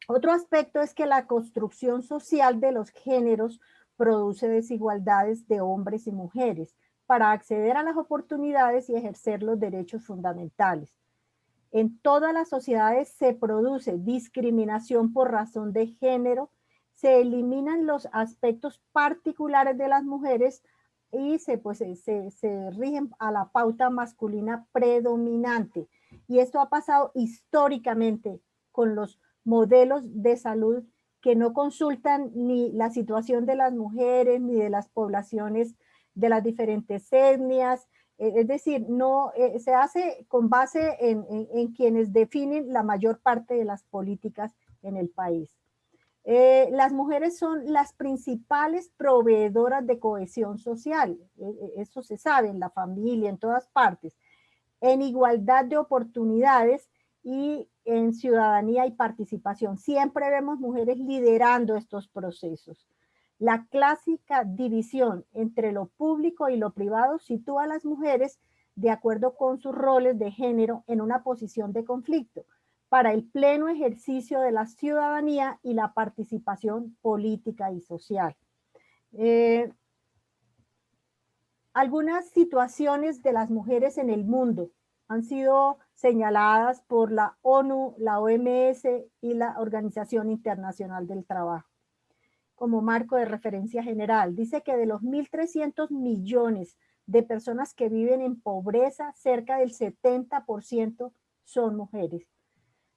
Otro aspecto es que la construcción social de los géneros produce desigualdades de hombres y mujeres para acceder a las oportunidades y ejercer los derechos fundamentales. En todas las sociedades se produce discriminación por razón de género, se eliminan los aspectos particulares de las mujeres y se rigen a la pauta masculina predominante. Y esto ha pasado históricamente con los modelos de salud que no consultan ni la situación de las mujeres ni de las poblaciones de las diferentes etnias. Es decir, no se hace con base en quienes definen la mayor parte de las políticas en el país. Las mujeres son las principales proveedoras de cohesión social, eso se sabe en la familia, en todas partes, en igualdad de oportunidades y en ciudadanía y participación. Siempre vemos mujeres liderando estos procesos. La clásica división entre lo público y lo privado sitúa a las mujeres de acuerdo con sus roles de género en una posición de conflicto para el pleno ejercicio de la ciudadanía y la participación política y social. Algunas situaciones de las mujeres en el mundo han sido señaladas por la ONU, la OMS y la Organización Internacional del Trabajo como marco de referencia general. Dice que de los 1.300 millones de personas que viven en pobreza, cerca del 70% son mujeres.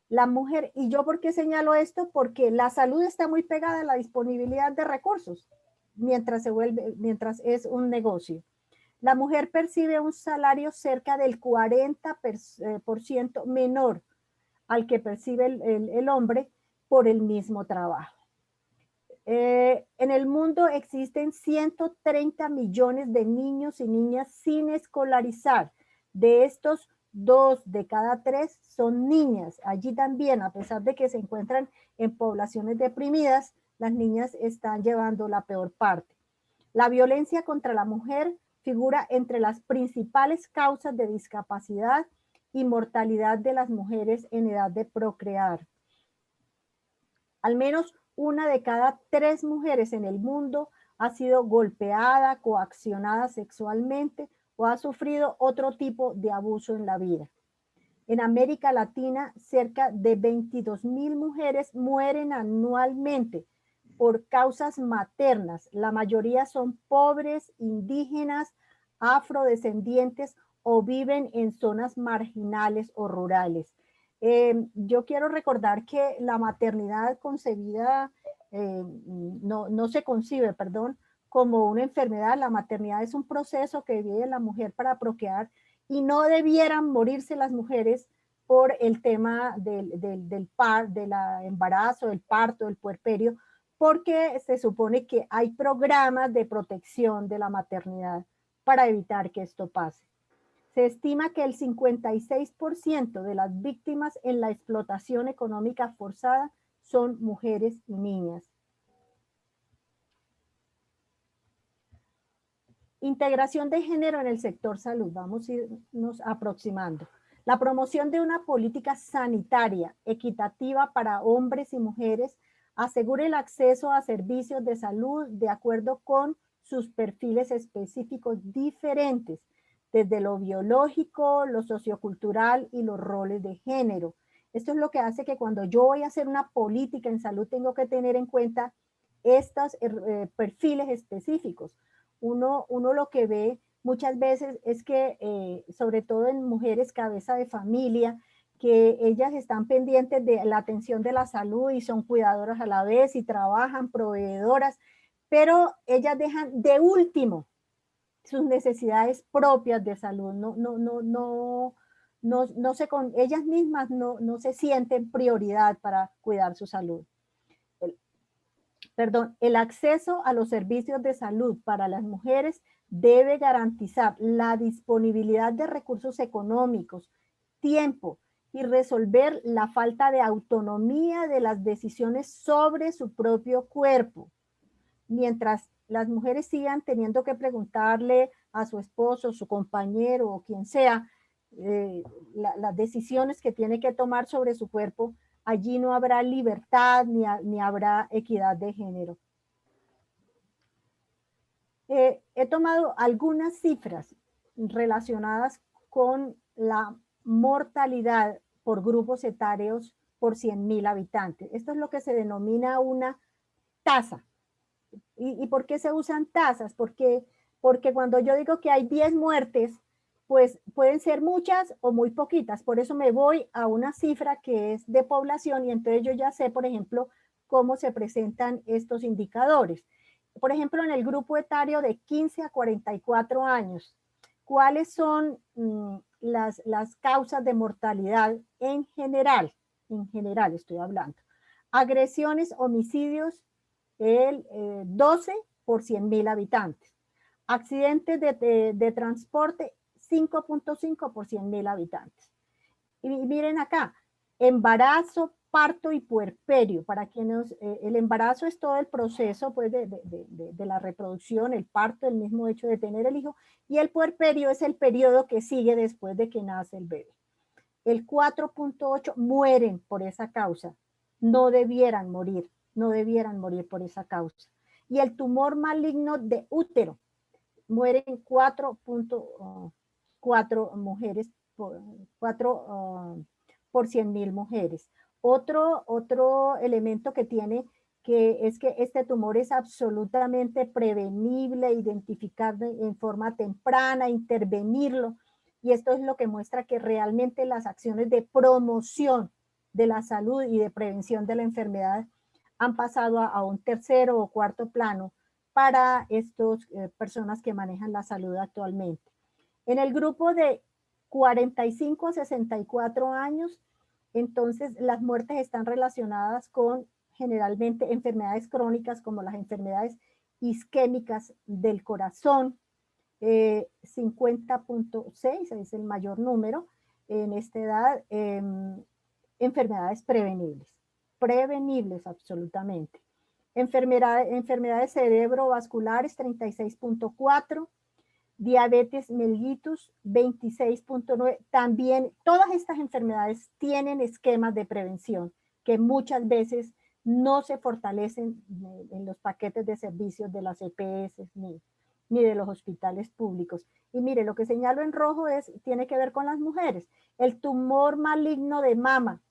La mujer, ¿y yo por qué señalo esto? Porque la salud está muy pegada a la disponibilidad de recursos, mientras es un negocio. La mujer percibe un salario cerca del 40% menor al que percibe el hombre por el mismo trabajo. En el mundo existen 130 millones de niños y niñas sin escolarizar. De estos, 2 de cada 3 son niñas. Allí también, a pesar de que se encuentran en poblaciones deprimidas, las niñas están llevando la peor parte. La violencia contra la mujer figura entre las principales causas de discapacidad y mortalidad de las mujeres en edad de procrear. Al menos 1 de cada 3 mujeres en el mundo ha sido golpeada, coaccionada sexualmente o ha sufrido otro tipo de abuso en la vida. En América Latina, cerca de 22,000 mujeres mueren anualmente por causas maternas. La mayoría son pobres, indígenas, afrodescendientes o viven en zonas marginales o rurales. Yo quiero recordar que la maternidad concebida no se concibe, como una enfermedad. La maternidad es un proceso que vive la mujer para procrear y no debieran morirse las mujeres por el tema del embarazo, del parto, del puerperio, porque se supone que hay programas de protección de la maternidad para evitar que esto pase. Se estima que el 56% de las víctimas en la explotación económica forzada son mujeres y niñas. Integración de género en el sector salud. Vamos a irnos aproximando. La promoción de una política sanitaria equitativa para hombres y mujeres asegura el acceso a servicios de salud de acuerdo con sus perfiles específicos diferentes, desde lo biológico, lo sociocultural y los roles de género. Esto es lo que hace que cuando yo voy a hacer una política en salud tengo que tener en cuenta estos perfiles específicos. Uno lo que ve muchas veces es que, sobre todo en mujeres cabeza de familia, que ellas están pendientes de la atención de la salud y son cuidadoras a la vez y trabajan, proveedoras, pero ellas dejan de último sus necesidades propias de salud. Ellas mismas no se sienten prioridad para cuidar su salud. El acceso a los servicios de salud para las mujeres debe garantizar la disponibilidad de recursos económicos, tiempo y resolver la falta de autonomía de las decisiones sobre su propio cuerpo, mientras las mujeres sigan teniendo que preguntarle a su esposo, su compañero o quien sea, las decisiones que tiene que tomar sobre su cuerpo, allí no habrá libertad ni habrá equidad de género. He tomado algunas cifras relacionadas con la mortalidad por grupos etarios por 100.000 habitantes. Esto es lo que se denomina una tasa. ¿Y por qué se usan tasas? Porque cuando yo digo que hay 10 muertes, pues pueden ser muchas o muy poquitas. Por eso me voy a una cifra que es de población y entonces yo ya sé, por ejemplo, cómo se presentan estos indicadores. Por ejemplo, en el grupo etario de 15 a 44 años, ¿cuáles son las causas de mortalidad en general? En general estoy hablando. Agresiones, homicidios, el 12 por 100.000 habitantes. Accidentes de transporte, 5.5 por 100.000 habitantes. Y miren acá, embarazo, parto y puerperio. Para quienes, el embarazo es todo el proceso pues, de la reproducción, el parto, el mismo hecho de tener el hijo, y el puerperio es el periodo que sigue después de que nace el bebé. El 4.8 mueren por esa causa, no debieran morir por esa causa. Y el tumor maligno de útero, mueren 4.4 mujeres, 4 por 100.000 mujeres. Otro elemento que tiene que es que este tumor es absolutamente prevenible, identificable en forma temprana, intervenirlo, y esto es lo que muestra que realmente las acciones de promoción de la salud y de prevención de la enfermedad han pasado a un tercero o cuarto plano para estas personas que manejan la salud actualmente. En el grupo de 45 a 64 años, entonces las muertes están relacionadas con generalmente enfermedades crónicas como las enfermedades isquémicas del corazón, 50.6 es el mayor número en esta edad, enfermedades prevenibles absolutamente. Enfermedades cerebrovasculares, 36.4, diabetes mellitus, 26.9. También todas estas enfermedades tienen esquemas de prevención que muchas veces no se fortalecen en los paquetes de servicios de las EPS ni de los hospitales públicos. Y mire, lo que señalo en rojo tiene que ver con las mujeres. El tumor maligno de mama,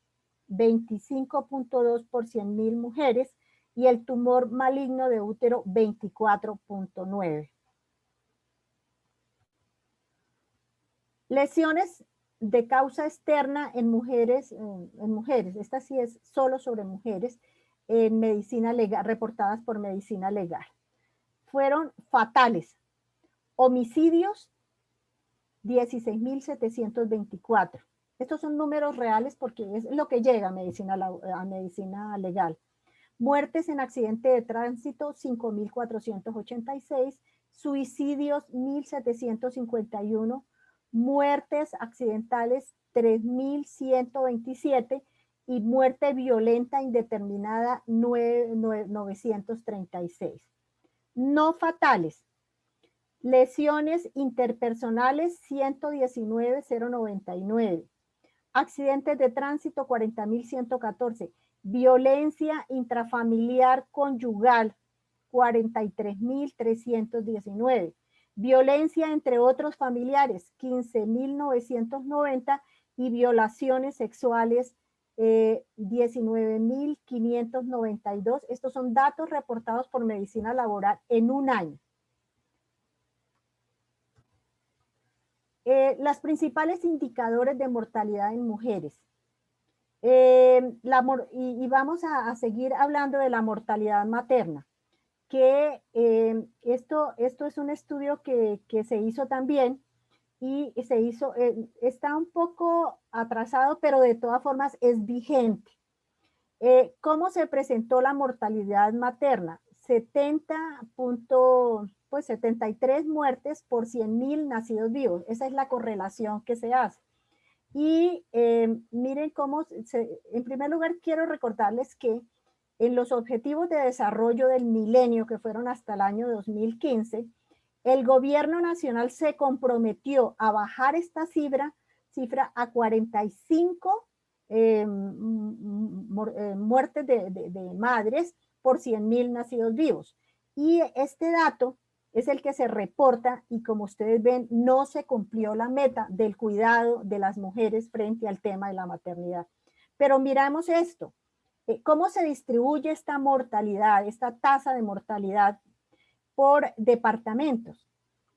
25.2 por 100.000 mujeres, y el tumor maligno de útero, 24.9. Lesiones de causa externa en mujeres, esta sí es solo sobre mujeres, en medicina legal, reportadas por medicina legal. Fueron fatales. Homicidios, 16.724. Estos son números reales porque es lo que llega a medicina legal. Muertes en accidente de tránsito, 5.486. Suicidios, 1.751. Muertes accidentales, 3.127. Y muerte violenta indeterminada, 936. No fatales. Lesiones interpersonales, 119.099. Accidentes de tránsito, 40.114. Violencia intrafamiliar conyugal, 43.319. Violencia entre otros familiares, 15.990. Y violaciones sexuales, 19.592. Estos son datos reportados por medicina laboral en un año. Las principales indicadores de mortalidad en mujeres. Y vamos a seguir hablando de la mortalidad materna, que esto es un estudio que se hizo también y se hizo, está un poco atrasado, pero de todas formas es vigente. ¿Cómo se presentó la mortalidad materna? 73 muertes por 100.000 nacidos vivos. Esa es la correlación que se hace. Y miren cómo, en primer lugar quiero recordarles que en los Objetivos de Desarrollo del Milenio, que fueron hasta el año 2015, el gobierno nacional se comprometió a bajar esta cifra a 45 muertes de madres por 100.000 nacidos vivos. Y este dato es el que se reporta y, como ustedes ven, no se cumplió la meta del cuidado de las mujeres frente al tema de la maternidad. Pero miramos esto, cómo se distribuye esta mortalidad, esta tasa de mortalidad por departamentos.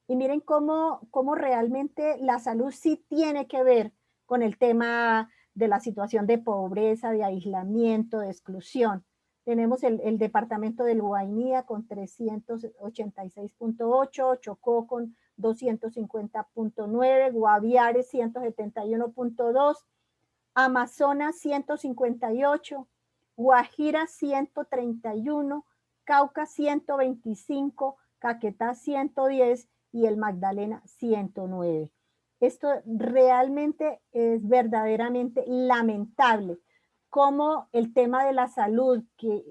Y miren cómo realmente la salud sí tiene que ver con el tema de la situación de pobreza, de aislamiento, de exclusión. Tenemos el departamento del Guainía con 386.8, Chocó con 250.9, Guaviare 171.2, Amazonas 158, Guajira 131, Cauca 125, Caquetá 110 y el Magdalena 109. Esto realmente es verdaderamente lamentable, como el tema de la salud, que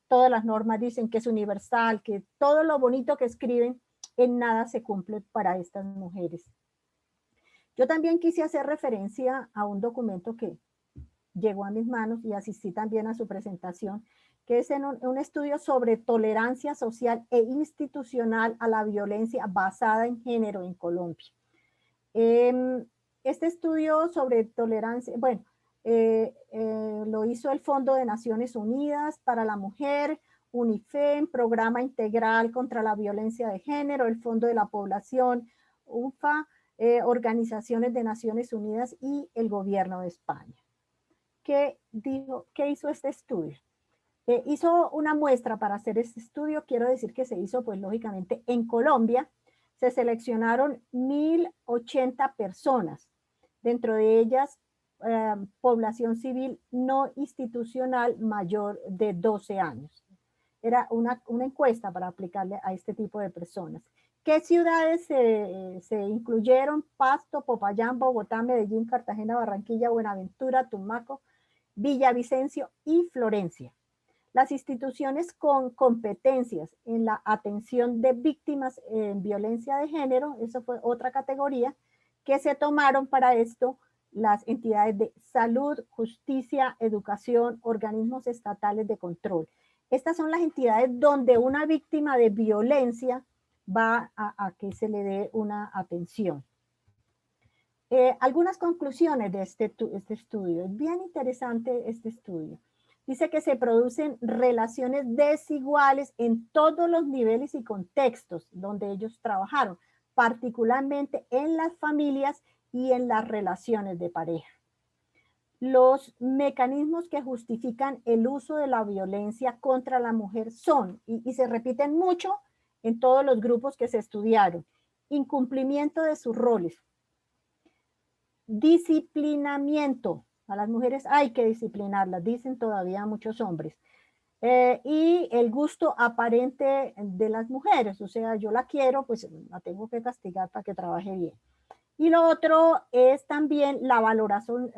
todas las normas dicen que es universal, que todo lo bonito que escriben, en nada se cumple para estas mujeres. Yo también quise hacer referencia a un documento que llegó a mis manos y asistí también a su presentación, que es un estudio sobre tolerancia social e institucional a la violencia basada en género en Colombia. Este estudio sobre tolerancia, bueno, lo hizo el Fondo de Naciones Unidas para la Mujer, UNIFEM, Programa Integral contra la Violencia de Género, el Fondo de la Población, UNFA, organizaciones de Naciones Unidas y el Gobierno de España. ¿Qué hizo este estudio? Hizo una muestra para hacer este estudio. Quiero decir que se hizo, pues lógicamente, en Colombia. Se seleccionaron 1.080 personas, dentro de ellas población civil no institucional mayor de 12 años. Era una encuesta para aplicarle a este tipo de personas. ¿Qué ciudades se incluyeron? Pasto, Popayán, Bogotá, Medellín, Cartagena, Barranquilla, Buenaventura, Tumaco, Villavicencio y Florencia. Las instituciones con competencias en la atención de víctimas en violencia de género, eso fue otra categoría, que se tomaron para esto las entidades de salud, justicia, educación, organismos estatales de control. Estas son las entidades donde una víctima de violencia va a que se le dé una atención. Algunas conclusiones de este estudio. Es bien interesante este estudio. Dice que se producen relaciones desiguales en todos los niveles y contextos donde ellos trabajaron, particularmente en las familias y en las relaciones de pareja. Los mecanismos que justifican el uso de la violencia contra la mujer son, y se repiten mucho en todos los grupos que se estudiaron: incumplimiento de sus roles, disciplinamiento. A las mujeres hay que disciplinarlas, dicen todavía muchos hombres. Y el gusto aparente de las mujeres, o sea, yo la quiero, pues la tengo que castigar para que trabaje bien. Y lo otro es también la valoración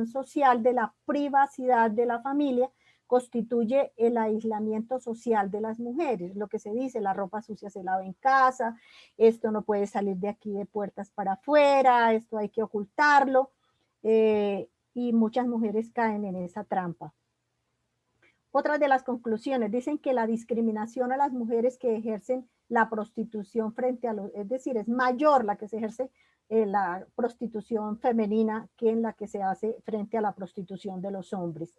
social de la privacidad de la familia, constituye el aislamiento social de las mujeres. Lo que se dice, la ropa sucia se lava en casa, esto no puede salir de aquí de puertas para afuera, esto hay que ocultarlo, y muchas mujeres caen en esa trampa. Otras de las conclusiones dicen que la discriminación a las mujeres que ejercen la prostitución frente a los, es decir, es mayor la que se ejerce la prostitución femenina que en la que se hace frente a la prostitución de los hombres.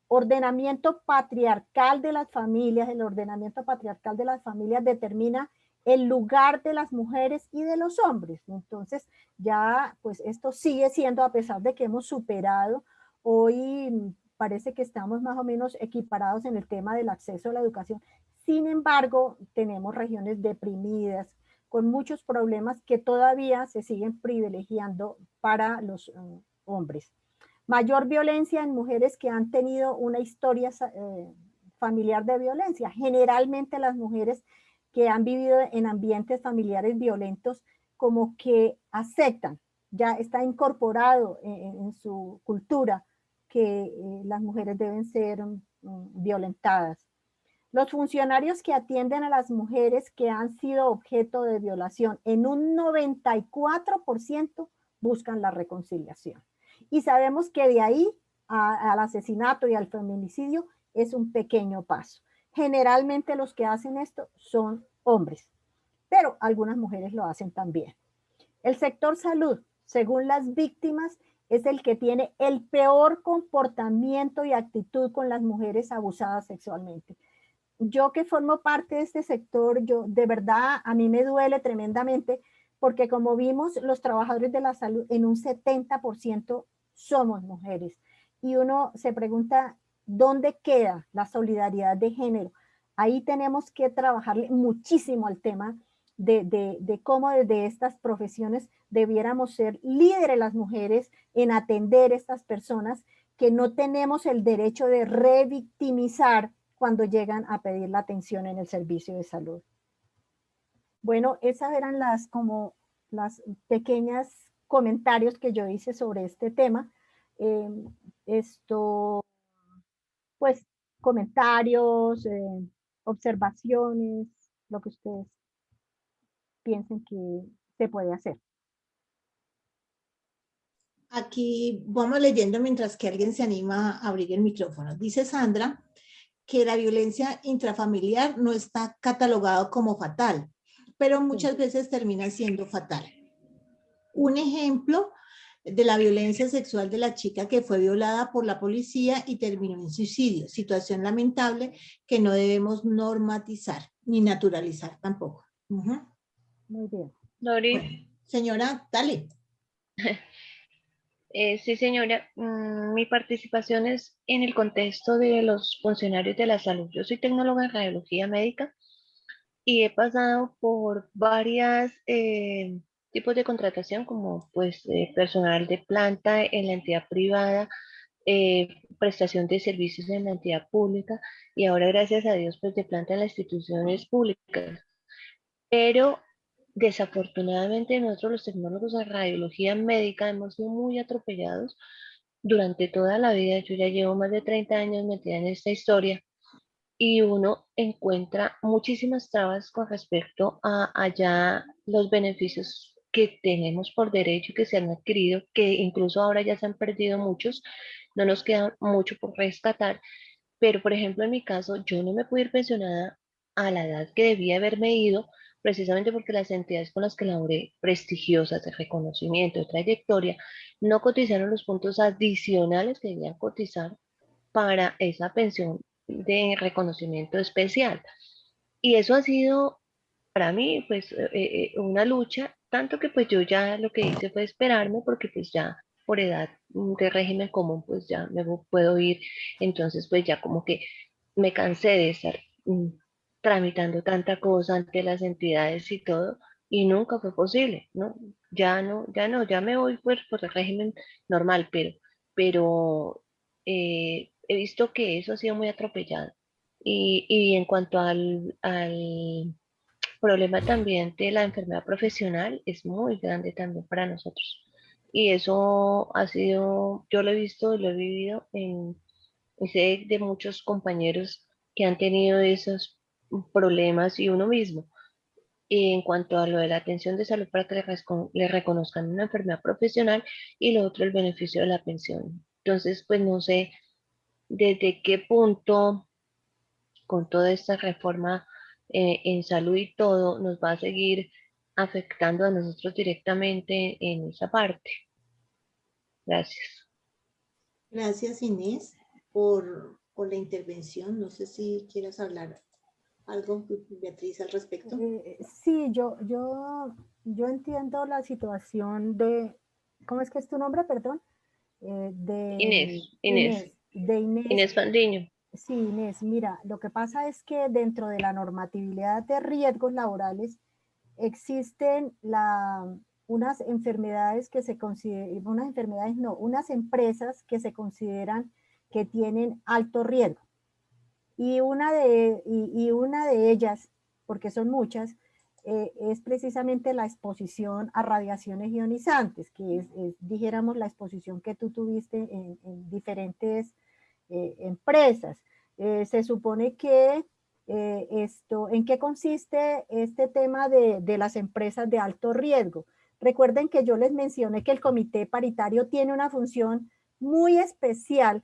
Ordenamiento patriarcal de las familias. El ordenamiento patriarcal de las familias determina el lugar de las mujeres y de los hombres. Entonces, ya, pues esto sigue siendo, a pesar de que hemos superado, hoy parece que estamos más o menos equiparados en el tema del acceso a la educación. Sin embargo, tenemos regiones deprimidas, con muchos problemas que todavía se siguen privilegiando para los hombres. Mayor violencia en mujeres que han tenido una historia familiar de violencia. Generalmente las mujeres que han vivido en ambientes familiares violentos como que aceptan, ya está incorporado en su cultura que las mujeres deben ser violentadas. Los funcionarios que atienden a las mujeres que han sido objeto de violación, en un 94% buscan la reconciliación. Y sabemos que de ahí al asesinato y al feminicidio es un pequeño paso. Generalmente los que hacen esto son hombres, pero algunas mujeres lo hacen también. El sector salud, según las víctimas, es el que tiene el peor comportamiento y actitud con las mujeres abusadas sexualmente. Yo que formo parte de este sector, yo de verdad a mí me duele tremendamente porque como vimos, los trabajadores de la salud en un 70% somos mujeres. Y uno se pregunta, ¿dónde queda la solidaridad de género? Ahí tenemos que trabajarle muchísimo al tema de cómo desde estas profesiones debiéramos ser líderes las mujeres en atender a estas personas que no tenemos el derecho de revictimizar cuando llegan a pedir la atención en el servicio de salud. Bueno, esas eran como las pequeñas comentarios que yo hice sobre este tema. Pues comentarios, observaciones, lo que ustedes piensen que se puede hacer. Aquí vamos leyendo mientras que alguien se anima a abrir el micrófono. Dice Sandra que la violencia intrafamiliar no está catalogado como fatal, pero muchas veces termina siendo fatal. Un ejemplo de la violencia sexual de la chica que fue violada por la policía y terminó en suicidio, situación lamentable que no debemos normatizar ni naturalizar tampoco. Muy bien. Lori. Bueno, señora, dale. Sí, señora, mi participación es en el contexto de los funcionarios de la salud. Yo soy tecnóloga en radiología médica y he pasado por varios tipos de contratación, como pues personal de planta en la entidad privada, prestación de servicios en la entidad pública y ahora, gracias a Dios, pues de planta en las instituciones públicas. Pero desafortunadamente nosotros los tecnólogos de radiología médica hemos sido muy atropellados durante toda la vida. Yo ya llevo más de 30 años metida en esta historia y uno encuentra muchísimas trabas con respecto a allá los beneficios que tenemos por derecho y que se han adquirido, que incluso ahora ya se han perdido muchos, no nos queda mucho por rescatar, pero por ejemplo en mi caso yo no me pude ir pensionada a la edad que debía haberme ido, precisamente porque las entidades con las que laboré, prestigiosas de reconocimiento, de trayectoria, no cotizaron los puntos adicionales que debían cotizar para esa pensión de reconocimiento especial. Y eso ha sido para mí pues una lucha, tanto que pues yo ya lo que hice fue esperarme porque pues ya por edad de régimen común pues ya me puedo ir, entonces pues ya como que me cansé de estar tramitando tanta cosa ante las entidades y todo y nunca fue posible, ¿no? Ya me voy por el régimen normal, pero he visto que eso ha sido muy atropellado. Y en cuanto al problema también de la enfermedad profesional, es muy grande también para nosotros. Y eso ha sido, yo lo he visto, lo he vivido y sé de muchos compañeros que han tenido esos problemas y uno mismo. Y en cuanto a lo de la atención de salud para que le reconozcan una enfermedad profesional y lo otro el beneficio de la pensión. Entonces, pues no sé desde qué punto con toda esta reforma en salud y todo nos va a seguir afectando a nosotros directamente en esa parte. Gracias. Gracias, Inés, por la intervención. No sé si quieras hablar algo, Beatriz, al respecto. Sí, yo entiendo la situación de, ¿cómo es que es tu nombre, perdón? Inés Fandiño. Sí, Inés, mira, lo que pasa es que dentro de la normatividad de riesgos laborales existen unas enfermedades que se consideran, unas empresas que se consideran que tienen alto riesgo. Y una de ellas, porque son muchas, es precisamente la exposición a radiaciones ionizantes, que dijéramos, la exposición que tú tuviste en diferentes empresas. Se supone que ¿en qué consiste este tema de las empresas de alto riesgo? Recuerden que yo les mencioné que el comité paritario tiene una función muy especial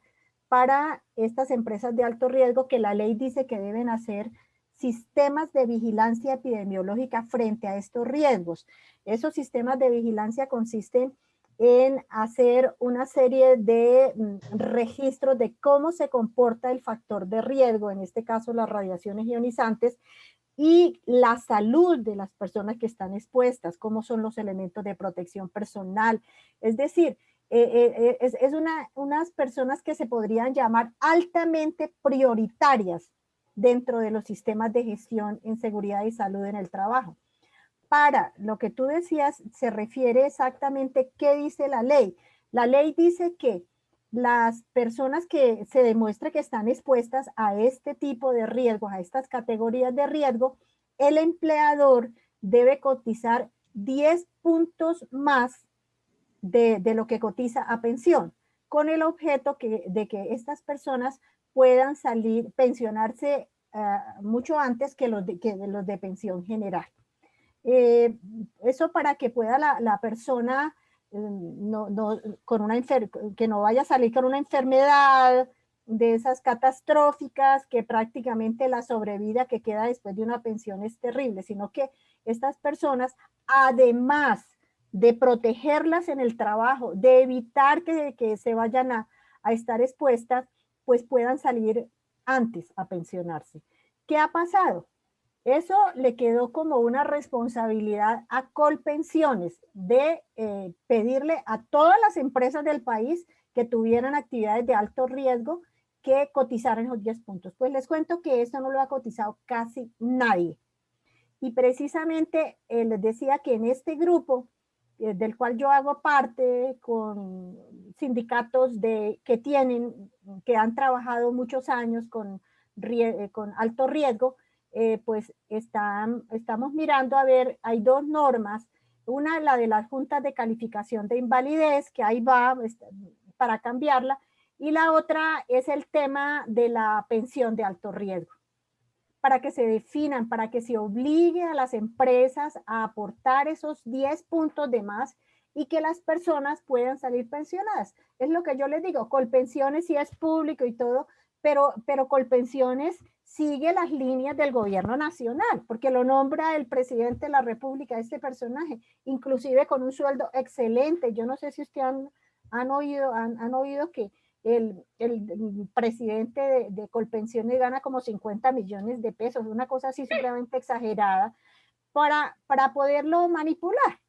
para estas empresas de alto riesgo, que la ley dice que deben hacer sistemas de vigilancia epidemiológica frente a estos riesgos. Esos sistemas de vigilancia consisten en hacer una serie de registros de cómo se comporta el factor de riesgo, en este caso las radiaciones ionizantes, y la salud de las personas que están expuestas, cómo son los elementos de protección personal. Es decir, unas personas que se podrían llamar altamente prioritarias dentro de los sistemas de gestión en seguridad y salud en el trabajo. Para lo que tú decías, se refiere exactamente qué dice la ley. La ley dice que las personas que se demuestre que están expuestas a este tipo de riesgos, a estas categorías de riesgo, el empleador debe cotizar 10 puntos más de lo que cotiza a pensión, con el objeto de que estas personas puedan pensionarse mucho antes que los de pensión general. Eso para que pueda la persona que no vaya a salir con una enfermedad de esas catastróficas, que prácticamente la sobrevida que queda después de una pensión es terrible, sino que estas personas, además de protegerlas en el trabajo, de evitar que se vayan a estar expuestas, pues puedan salir antes a pensionarse. ¿Qué ha pasado? Eso le quedó como una responsabilidad a Colpensiones de pedirle a todas las empresas del país que tuvieran actividades de alto riesgo que cotizaran esos 10 puntos. Pues les cuento que eso no lo ha cotizado casi nadie. Y precisamente les decía que en este grupo, del cual yo hago parte, con sindicatos que han trabajado muchos años con alto riesgo, pues estamos mirando a ver, hay dos normas, una la de las juntas de calificación de invalidez, que ahí va para cambiarla, y la otra es el tema de la pensión de alto riesgo, para que se definan, para que se obligue a las empresas a aportar esos 10 puntos de más y que las personas puedan salir pensionadas. Es lo que yo les digo, Colpensiones sí es público y todo, pero Colpensiones sigue las líneas del gobierno nacional, porque lo nombra el presidente de la República, este personaje, inclusive con un sueldo excelente. Yo no sé si ustedes han oído que el presidente de Colpensiones gana como 50 millones de pesos, una cosa así supremamente exagerada, para poderlo manipular.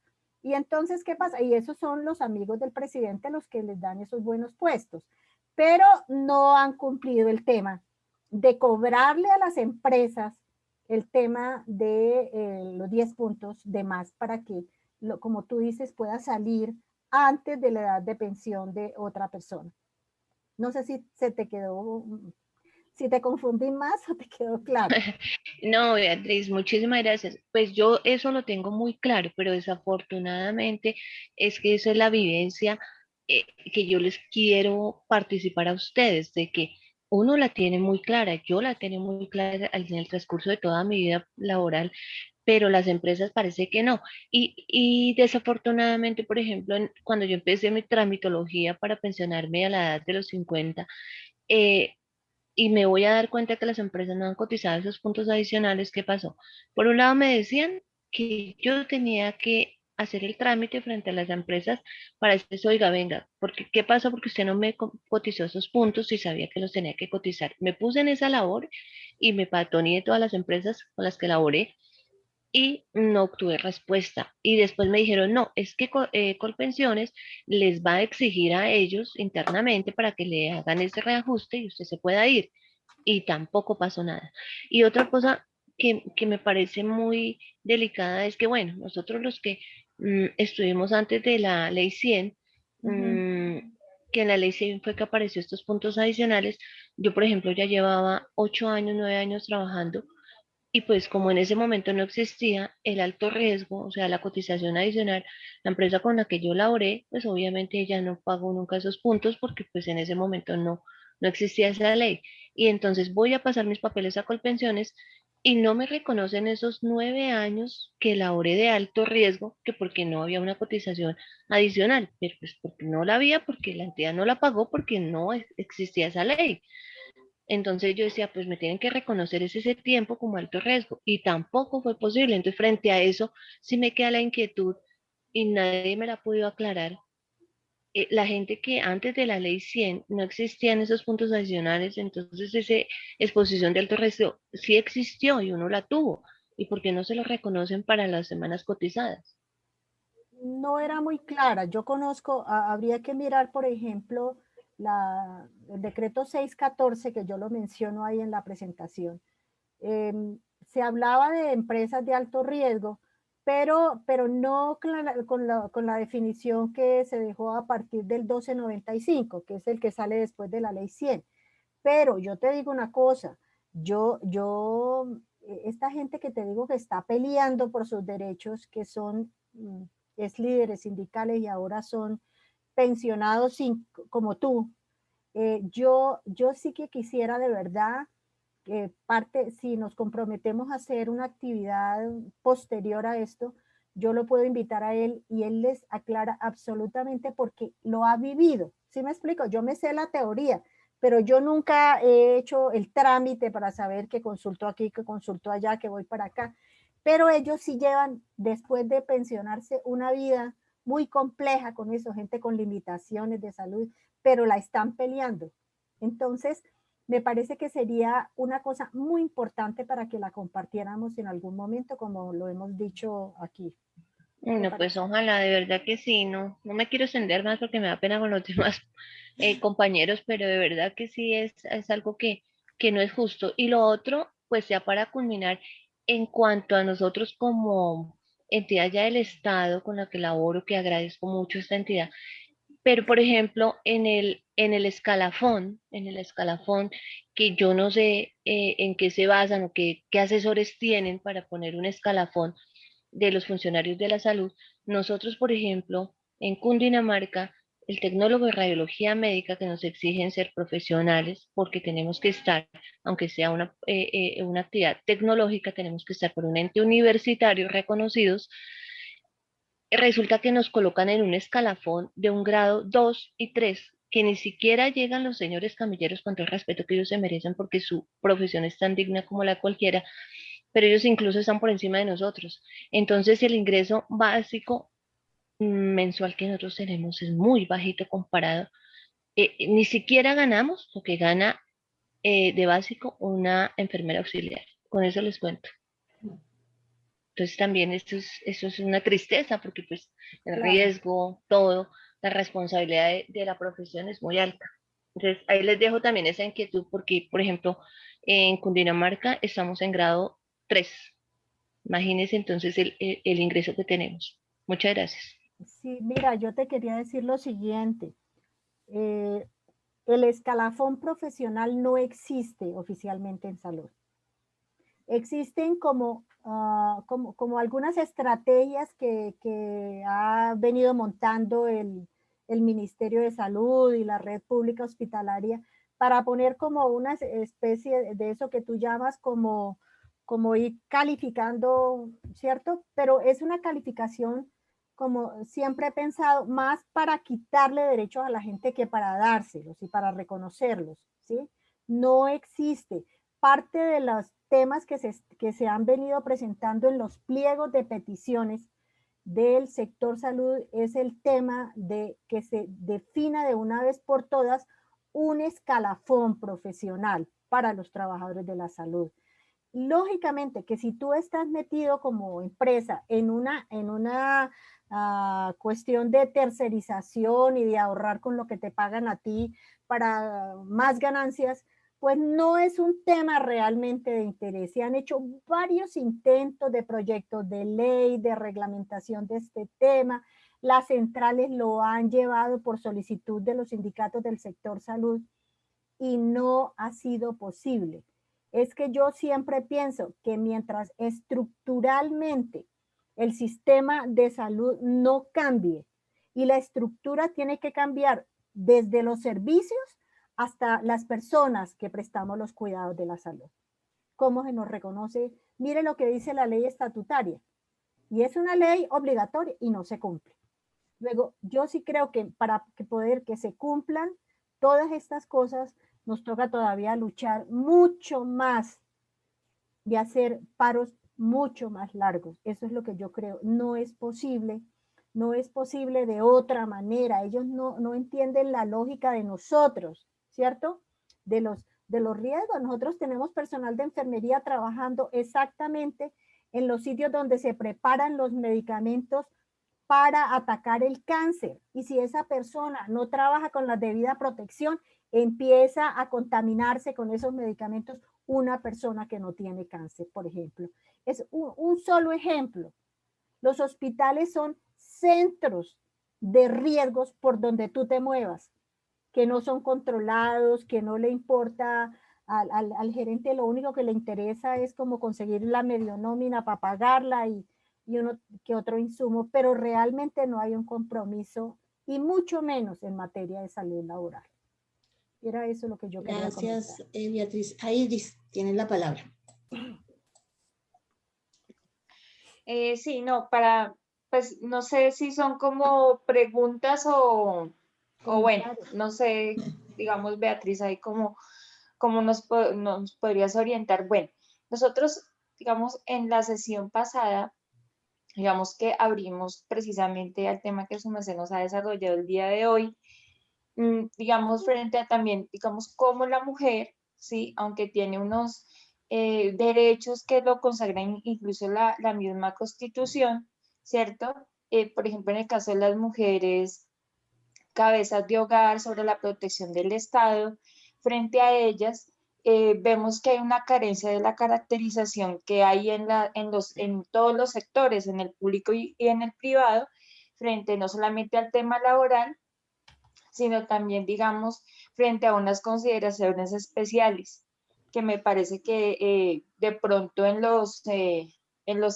Y entonces, ¿qué pasa? Y esos son los amigos del presidente los que les dan esos buenos puestos, pero no han cumplido el tema de cobrarle a las empresas el tema de los 10 puntos de más para que, como tú dices, pueda salir antes de la edad de pensión de otra persona. No sé si se te quedó, si te confundí más o te quedó claro. No, Beatriz, muchísimas gracias. Pues yo eso lo tengo muy claro, pero desafortunadamente es que esa es la vivencia que yo les quiero participar a ustedes, de que uno la tiene muy clara, yo la tengo muy clara en el transcurso de toda mi vida laboral, pero las empresas parece que no. Y desafortunadamente, por ejemplo, cuando yo empecé mi tramitología para pensionarme a la edad de los 50, eh, y me voy a dar cuenta que las empresas no han cotizado esos puntos adicionales, ¿qué pasó? Por un lado me decían que yo tenía que hacer el trámite frente a las empresas para decirles, oiga, venga, porque ¿qué pasó? Porque usted no me cotizó esos puntos y sabía que los tenía que cotizar. Me puse en esa labor y me patoneé todas las empresas con las que laboré y no obtuve respuesta. Y después me dijeron, no, es que Colpensiones les va a exigir a ellos internamente para que le hagan ese reajuste y usted se pueda ir. Y tampoco pasó nada. Y otra cosa que me parece muy delicada es que, bueno, nosotros los que estuvimos antes de la ley 100, que en la ley 100 fue que apareció estos puntos adicionales, yo, por ejemplo, ya llevaba 8 años, 9 años trabajando y pues como en ese momento no existía el alto riesgo, o sea, la cotización adicional, la empresa con la que yo laboré, pues obviamente ella no pagó nunca esos puntos porque pues en ese momento no existía esa ley. Y entonces voy a pasar mis papeles a Colpensiones y no me reconocen esos 9 años que laboré de alto riesgo, que porque no había una cotización adicional, pero pues porque no la había, porque la entidad no la pagó, porque no existía esa ley. Entonces yo decía, pues me tienen que reconocer ese tiempo como alto riesgo y tampoco fue posible. Entonces frente a eso sí me queda la inquietud y nadie me la ha podido aclarar. La gente que antes de la ley 100 no existían esos puntos adicionales, entonces esa exposición de alto riesgo sí existió y uno la tuvo. ¿Y por qué no se lo reconocen para las semanas cotizadas? No era muy clara. Yo conozco, habría que mirar, por ejemplo, el decreto 614, que yo lo menciono ahí en la presentación. Se hablaba de empresas de alto riesgo, pero no con la definición que se dejó a partir del 1295, que es el que sale después de la ley 100. Pero yo te digo una cosa, esta gente que te digo que está peleando por sus derechos, que son es líderes sindicales y ahora son pensionados como tú, yo sí que quisiera de verdad que si nos comprometemos a hacer una actividad posterior a esto, yo lo puedo invitar a él y él les aclara absolutamente porque lo ha vivido. ¿Sí me explico? Yo me sé la teoría, pero yo nunca he hecho el trámite para saber que consulto aquí, que consulto allá, que voy para acá. Pero ellos sí llevan, después de pensionarse, una vida muy compleja con eso, gente con limitaciones de salud, pero la están peleando. Entonces, me parece que sería una cosa muy importante para que la compartiéramos en algún momento, como lo hemos dicho aquí. No, pues ojalá, de verdad que sí, no me quiero extender más porque me da pena con los demás compañeros, pero de verdad que sí es algo que no es justo. Y lo otro, pues ya para culminar, en cuanto a nosotros como entidad ya del Estado con la que laboro, que agradezco mucho esta entidad, pero por ejemplo, en el escalafón, que yo no sé en qué se basan o qué asesores tienen para poner un escalafón de los funcionarios de la salud, nosotros, por ejemplo, en Cundinamarca, el tecnólogo de radiología médica que nos exigen ser profesionales, porque tenemos que estar, aunque sea una actividad tecnológica, tenemos que estar por un ente universitario reconocidos, resulta que nos colocan en un escalafón de un grado 2 y 3, que ni siquiera llegan los señores camilleros con todo el respeto que ellos se merecen porque su profesión es tan digna como la cualquiera, pero ellos incluso están por encima de nosotros. Entonces el ingreso básico mensual que nosotros tenemos es muy bajito comparado. Ni siquiera ganamos lo que gana de básico una enfermera auxiliar. Con eso les cuento. Entonces también esto es una tristeza porque pues el Claro. riesgo, todo, la responsabilidad de la profesión es muy alta. Entonces ahí les dejo también esa inquietud porque, por ejemplo, en Cundinamarca estamos en grado 3. Imagínense entonces el ingreso que tenemos. Muchas gracias. Sí, mira, yo te quería decir lo siguiente. Eh, el escalafón profesional no existe oficialmente en salud. Existen como algunas estrategias que ha venido montando el Ministerio de Salud y la red pública hospitalaria para poner como una especie de eso que tú llamas como ir calificando, ¿cierto? Pero es una calificación, como siempre he pensado, más para quitarle derechos a la gente que para dárselos y para reconocerlos, ¿sí? No existe. Parte de los temas que se han venido presentando en los pliegos de peticiones del sector salud es el tema de que se defina de una vez por todas un escalafón profesional para los trabajadores de la salud. Lógicamente que si tú estás metido como empresa en una cuestión de tercerización y de ahorrar con lo que te pagan a ti para más ganancias, pues no es un tema realmente de interés. Se han hecho varios intentos de proyectos de ley, de reglamentación de este tema. Las centrales lo han llevado por solicitud de los sindicatos del sector salud y no ha sido posible. es que yo siempre pienso que mientras estructuralmente el sistema de salud no cambie, y la estructura tiene que cambiar desde los servicios hasta las personas que prestamos los cuidados de la salud. ¿Cómo se nos reconoce? Mire lo que dice la ley estatutaria. Y es una ley obligatoria y no se cumple. Luego, yo sí creo que para poder que se cumplan todas estas cosas, nos toca todavía luchar mucho más y hacer paros mucho más largos. Eso es lo que yo creo. No es posible de otra manera. Ellos no entienden la lógica de nosotros, ¿cierto? De los riesgos. Nosotros tenemos personal de enfermería trabajando exactamente en los sitios donde se preparan los medicamentos para atacar el cáncer. Y si esa persona no trabaja con la debida protección, empieza a contaminarse con esos medicamentos una persona que no tiene cáncer, por ejemplo. Es un solo ejemplo. Los hospitales son centros de riesgos por donde tú te muevas, que no son controlados, que no le importa al gerente, lo único que le interesa es como conseguir la medio nómina para pagarla y uno que otro insumo, pero realmente no hay un compromiso y mucho menos en materia de salud laboral. Era eso lo que yo quería comentar. Gracias, Beatriz. Iris, tienes la palabra. Sí, no, pues no sé si son como preguntas o bueno, no sé, digamos, Beatriz, ahí cómo nos podrías orientar. Bueno, nosotros, digamos, en la sesión pasada, digamos que abrimos precisamente al tema que su merced nos ha desarrollado el día de hoy, digamos, frente a también, digamos, cómo la mujer, ¿sí? Aunque tiene unos derechos que lo consagran incluso la misma Constitución, ¿cierto? Por ejemplo, en el caso de las mujeres cabezas de hogar, sobre la protección del Estado, frente a ellas, vemos que hay una carencia de la caracterización que hay en todos los sectores, en el público y en el privado, frente no solamente al tema laboral, sino también, digamos, frente a unas consideraciones especiales, que me parece que de pronto en los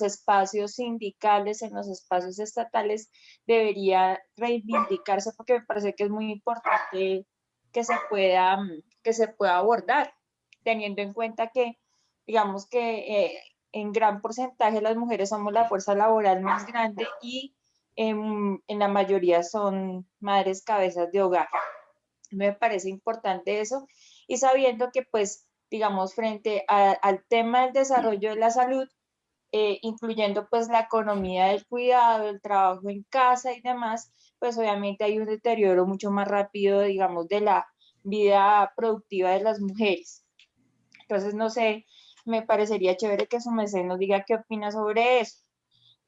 espacios sindicales, en los espacios estatales, debería reivindicarse porque me parece que es muy importante que se pueda abordar, teniendo en cuenta que, digamos que en gran porcentaje las mujeres somos la fuerza laboral más grande y en la mayoría son madres cabezas de hogar. Me parece importante eso y sabiendo que pues digamos frente al tema del desarrollo de la salud, incluyendo pues la economía del cuidado, el trabajo en casa y demás, pues obviamente hay un deterioro mucho más rápido, digamos, de la vida productiva de las mujeres. Entonces, no sé, me parecería chévere que su merced nos diga qué opina sobre eso.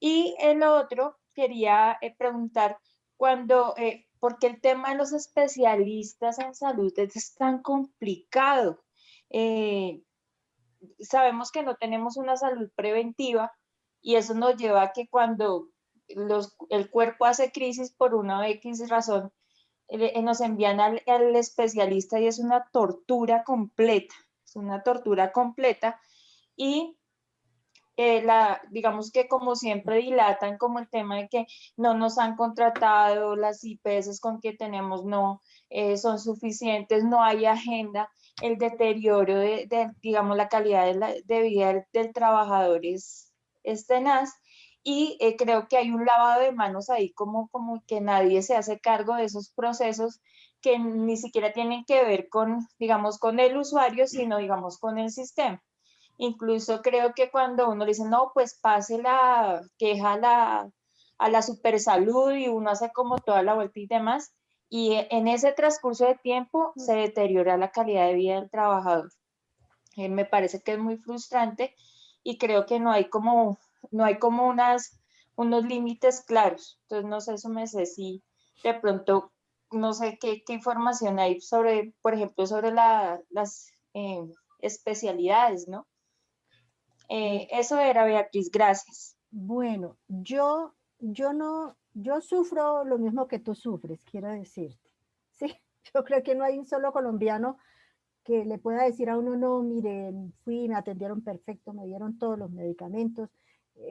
Y el otro, quería preguntar, ¿por qué el tema de los especialistas en salud es tan complicado? Eh, Sabemos que no tenemos una salud preventiva y eso nos lleva a que cuando el cuerpo hace crisis por una o X razón, nos envían al especialista y es una tortura completa, y digamos que como siempre dilatan como el tema de que no nos han contratado, las IPS con que tenemos no son suficientes, no hay agenda, el deterioro digamos, la calidad de vida del trabajador es tenaz y creo que hay un lavado de manos ahí como que nadie se hace cargo de esos procesos que ni siquiera tienen que ver con, digamos, con el usuario, sino, digamos, con el sistema. Incluso creo que cuando uno le dice, no, pues pase la queja a la supersalud y uno hace como toda la vuelta y demás, y en ese transcurso de tiempo se deteriora la calidad de vida del trabajador. Me parece que es muy frustrante y creo que no hay como unos límites claros. Entonces, no sé, eso me sé si de pronto, no sé qué información hay sobre, por ejemplo, sobre las especialidades, ¿no? Eso era, Beatriz, gracias. Bueno, yo sufro lo mismo que tú sufres, quiero decirte. Sí, yo creo que no hay un solo colombiano que le pueda decir a uno, no, mire, fui, me atendieron perfecto, me dieron todos los medicamentos.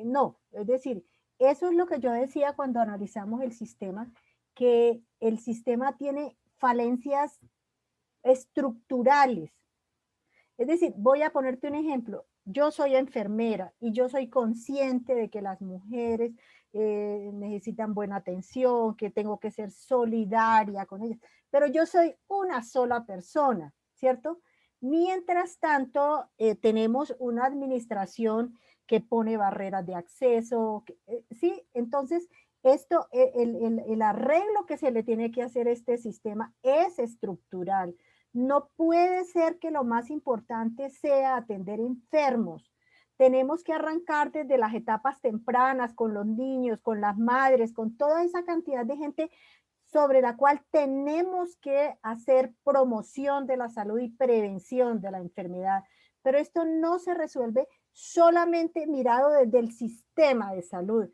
No, es decir, eso es lo que yo decía cuando analizamos el sistema, que el sistema tiene falencias estructurales. Es decir, voy a ponerte un ejemplo. Yo soy enfermera y yo soy consciente de que las mujeres necesitan buena atención, que tengo que ser solidaria con ellas, pero yo soy una sola persona, ¿cierto? Mientras tanto, tenemos una administración que pone barreras de acceso, ¿sí? Entonces, esto, el arreglo que se le tiene que hacer a este sistema es estructural. No puede ser que lo más importante sea atender enfermos. Tenemos que arrancar desde las etapas tempranas con los niños, con las madres, con toda esa cantidad de gente sobre la cual tenemos que hacer promoción de la salud y prevención de la enfermedad. Pero esto no se resuelve solamente mirado desde el sistema de salud,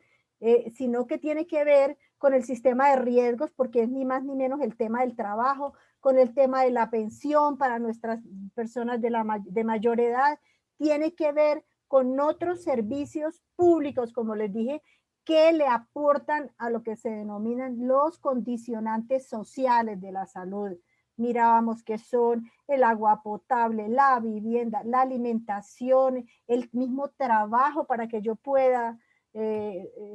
sino que tiene que ver con el sistema de riesgos, porque es ni más ni menos el tema del trabajo, con el tema de la pensión para nuestras personas de mayor edad, tiene que ver con otros servicios públicos, como les dije, que le aportan a lo que se denominan los condicionantes sociales de la salud. Mirábamos que son el agua potable, la vivienda, la alimentación, el mismo trabajo para que yo pueda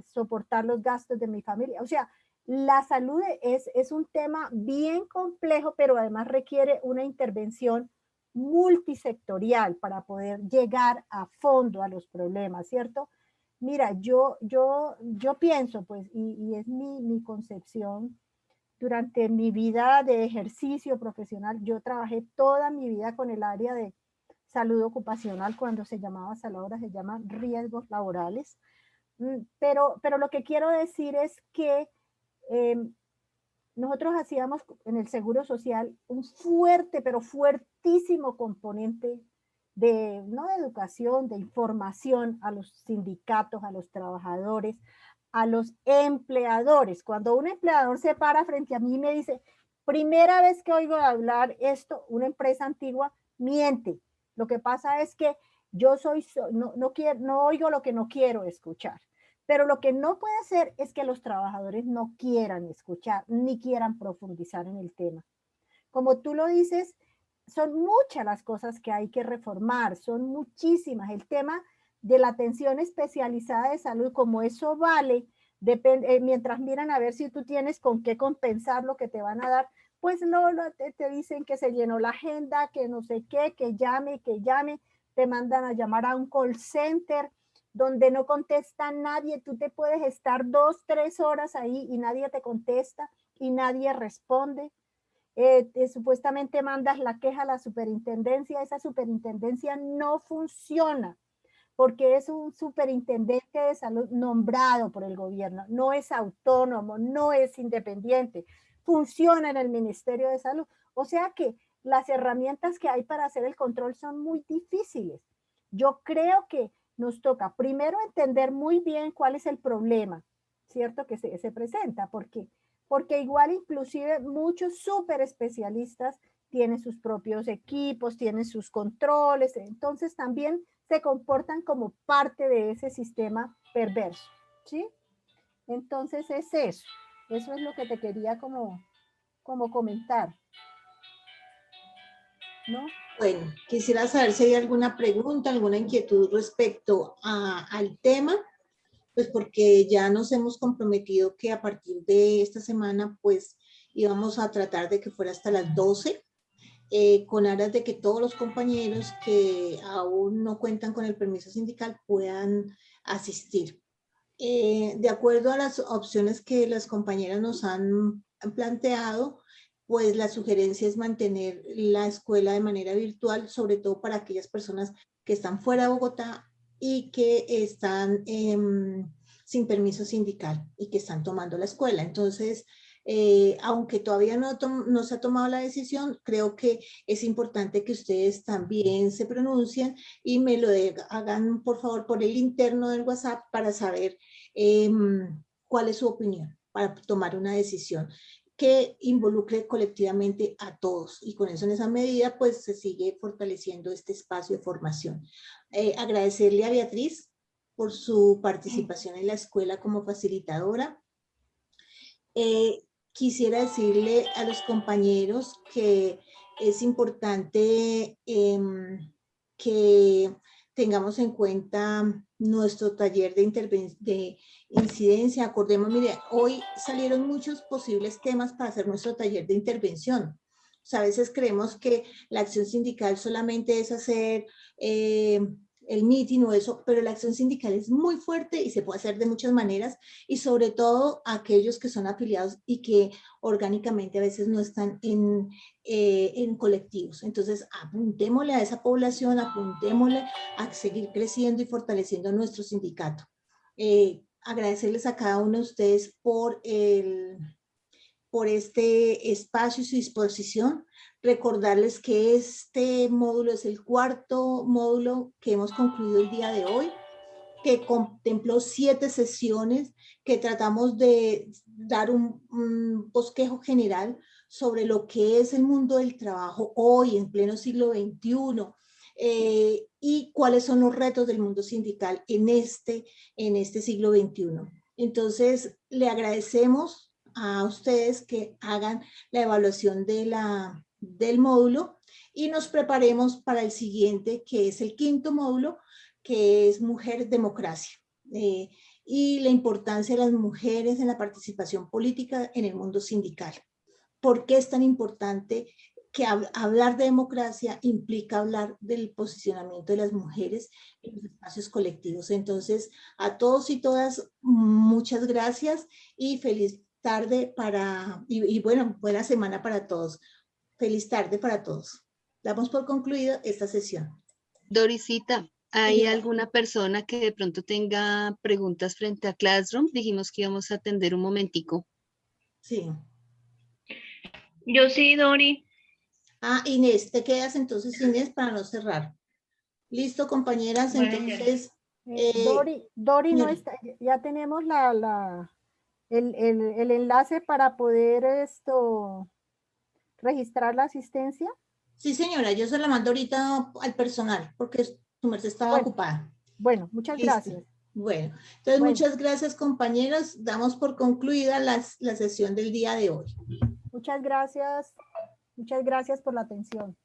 soportar los gastos de mi familia. O sea, la salud es un tema bien complejo, pero además requiere una intervención multisectorial para poder llegar a fondo a los problemas, ¿cierto? Mira, yo pienso, pues, y es mi concepción, durante mi vida de ejercicio profesional, yo trabajé toda mi vida con el área de salud ocupacional, cuando se llamaba salud, ahora se llaman riesgos laborales. Pero lo que quiero decir es que nosotros hacíamos en el Seguro Social un fuerte, pero fuertísimo componente de, no de educación, de información a los sindicatos, a los trabajadores, a los empleadores. Cuando un empleador se para frente a mí y me dice, primera vez que oigo hablar esto, una empresa antigua, miente. Lo que pasa es que yo no oigo lo que no quiero escuchar. Pero lo que no puede ser es que los trabajadores no quieran escuchar ni quieran profundizar en el tema. Como tú lo dices, son muchas las cosas que hay que reformar, son muchísimas. El tema de la atención especializada de salud, como eso vale, mientras miran a ver si tú tienes con qué compensar lo que te van a dar, pues te dicen que se llenó la agenda, que no sé qué, que llame, te mandan a llamar a un call center, donde no contesta nadie, tú te puedes estar 2, 3 horas ahí y nadie te contesta y nadie responde. Supuestamente mandas la queja a la superintendencia, esa superintendencia no funciona porque es un superintendente de salud nombrado por el gobierno, no es autónomo, no es independiente, funciona en el Ministerio de Salud. O sea que las herramientas que hay para hacer el control son muy difíciles. Yo creo que nos toca primero entender muy bien cuál es el problema, ¿cierto? Que se presenta, porque igual inclusive muchos súper especialistas tienen sus propios equipos, tienen sus controles, entonces también se comportan como parte de ese sistema perverso, ¿sí? Entonces es eso es lo que te quería como comentar, ¿no? Bueno, quisiera saber si hay alguna pregunta, alguna inquietud respecto al tema, pues porque ya nos hemos comprometido que a partir de esta semana, pues íbamos a tratar de que fuera hasta las 12, con aras de que todos los compañeros que aún no cuentan con el permiso sindical puedan asistir. De acuerdo a las opciones que las compañeras nos han planteado, pues la sugerencia es mantener la escuela de manera virtual, sobre todo para aquellas personas que están fuera de Bogotá y que están sin permiso sindical y que están tomando la escuela. Entonces, aunque todavía no se ha tomado la decisión, creo que es importante que ustedes también se pronuncien y me lo hagan, por favor, por el interno del WhatsApp para saber cuál es su opinión, para tomar una decisión. que involucre colectivamente a todos. Y con eso, en esa medida, pues se sigue fortaleciendo este espacio de formación. Agradecerle a Beatriz por su participación en la escuela como facilitadora. Quisiera decirle a los compañeros que es importante que tengamos en cuenta nuestro taller de incidencia. Acordemos, mire, hoy salieron muchos posibles temas para hacer nuestro taller de intervención. O sea, a veces creemos que la acción sindical solamente es hacer el meeting o eso, pero la acción sindical es muy fuerte y se puede hacer de muchas maneras, y sobre todo aquellos que son afiliados y que orgánicamente a veces no están en colectivos. Entonces, apuntémosle a esa población, apuntémosle a seguir creciendo y fortaleciendo nuestro sindicato. Agradecerles a cada uno de ustedes por este espacio y su disposición. Recordarles que este módulo es el 4º módulo que hemos concluido el día de hoy, que contempló 7 sesiones, que tratamos de dar un bosquejo general sobre lo que es el mundo del trabajo hoy, en pleno siglo XXI, y cuáles son los retos del mundo sindical en este siglo XXI. Entonces, le agradecemos a ustedes que hagan la evaluación del módulo y nos preparemos para el siguiente, que es el 5º módulo, que es Mujer, Democracia, y la importancia de las mujeres en la participación política en el mundo sindical. ¿Por qué es tan importante que hablar de democracia implica hablar del posicionamiento de las mujeres en los espacios colectivos? Entonces, a todos y todas, muchas gracias y feliz tarde y bueno, buena semana para todos. Feliz tarde para todos. Damos por concluido esta sesión. Dorisita, ¿hay alguna persona que de pronto tenga preguntas frente a Classroom? Dijimos que íbamos a atender un momentico. Sí. Yo sí, Dori. Inés, te quedas entonces, Inés, para no cerrar. Listo, compañeras, Bueno, entonces. Dori no está, ya tenemos el enlace para poder registrar la asistencia. Sí, señora, yo se la mando ahorita al personal porque su merced estaba ocupada. Bueno, muchas gracias. Bueno, entonces muchas gracias, compañeros. Damos por concluida la sesión del día de hoy. Muchas gracias por la atención.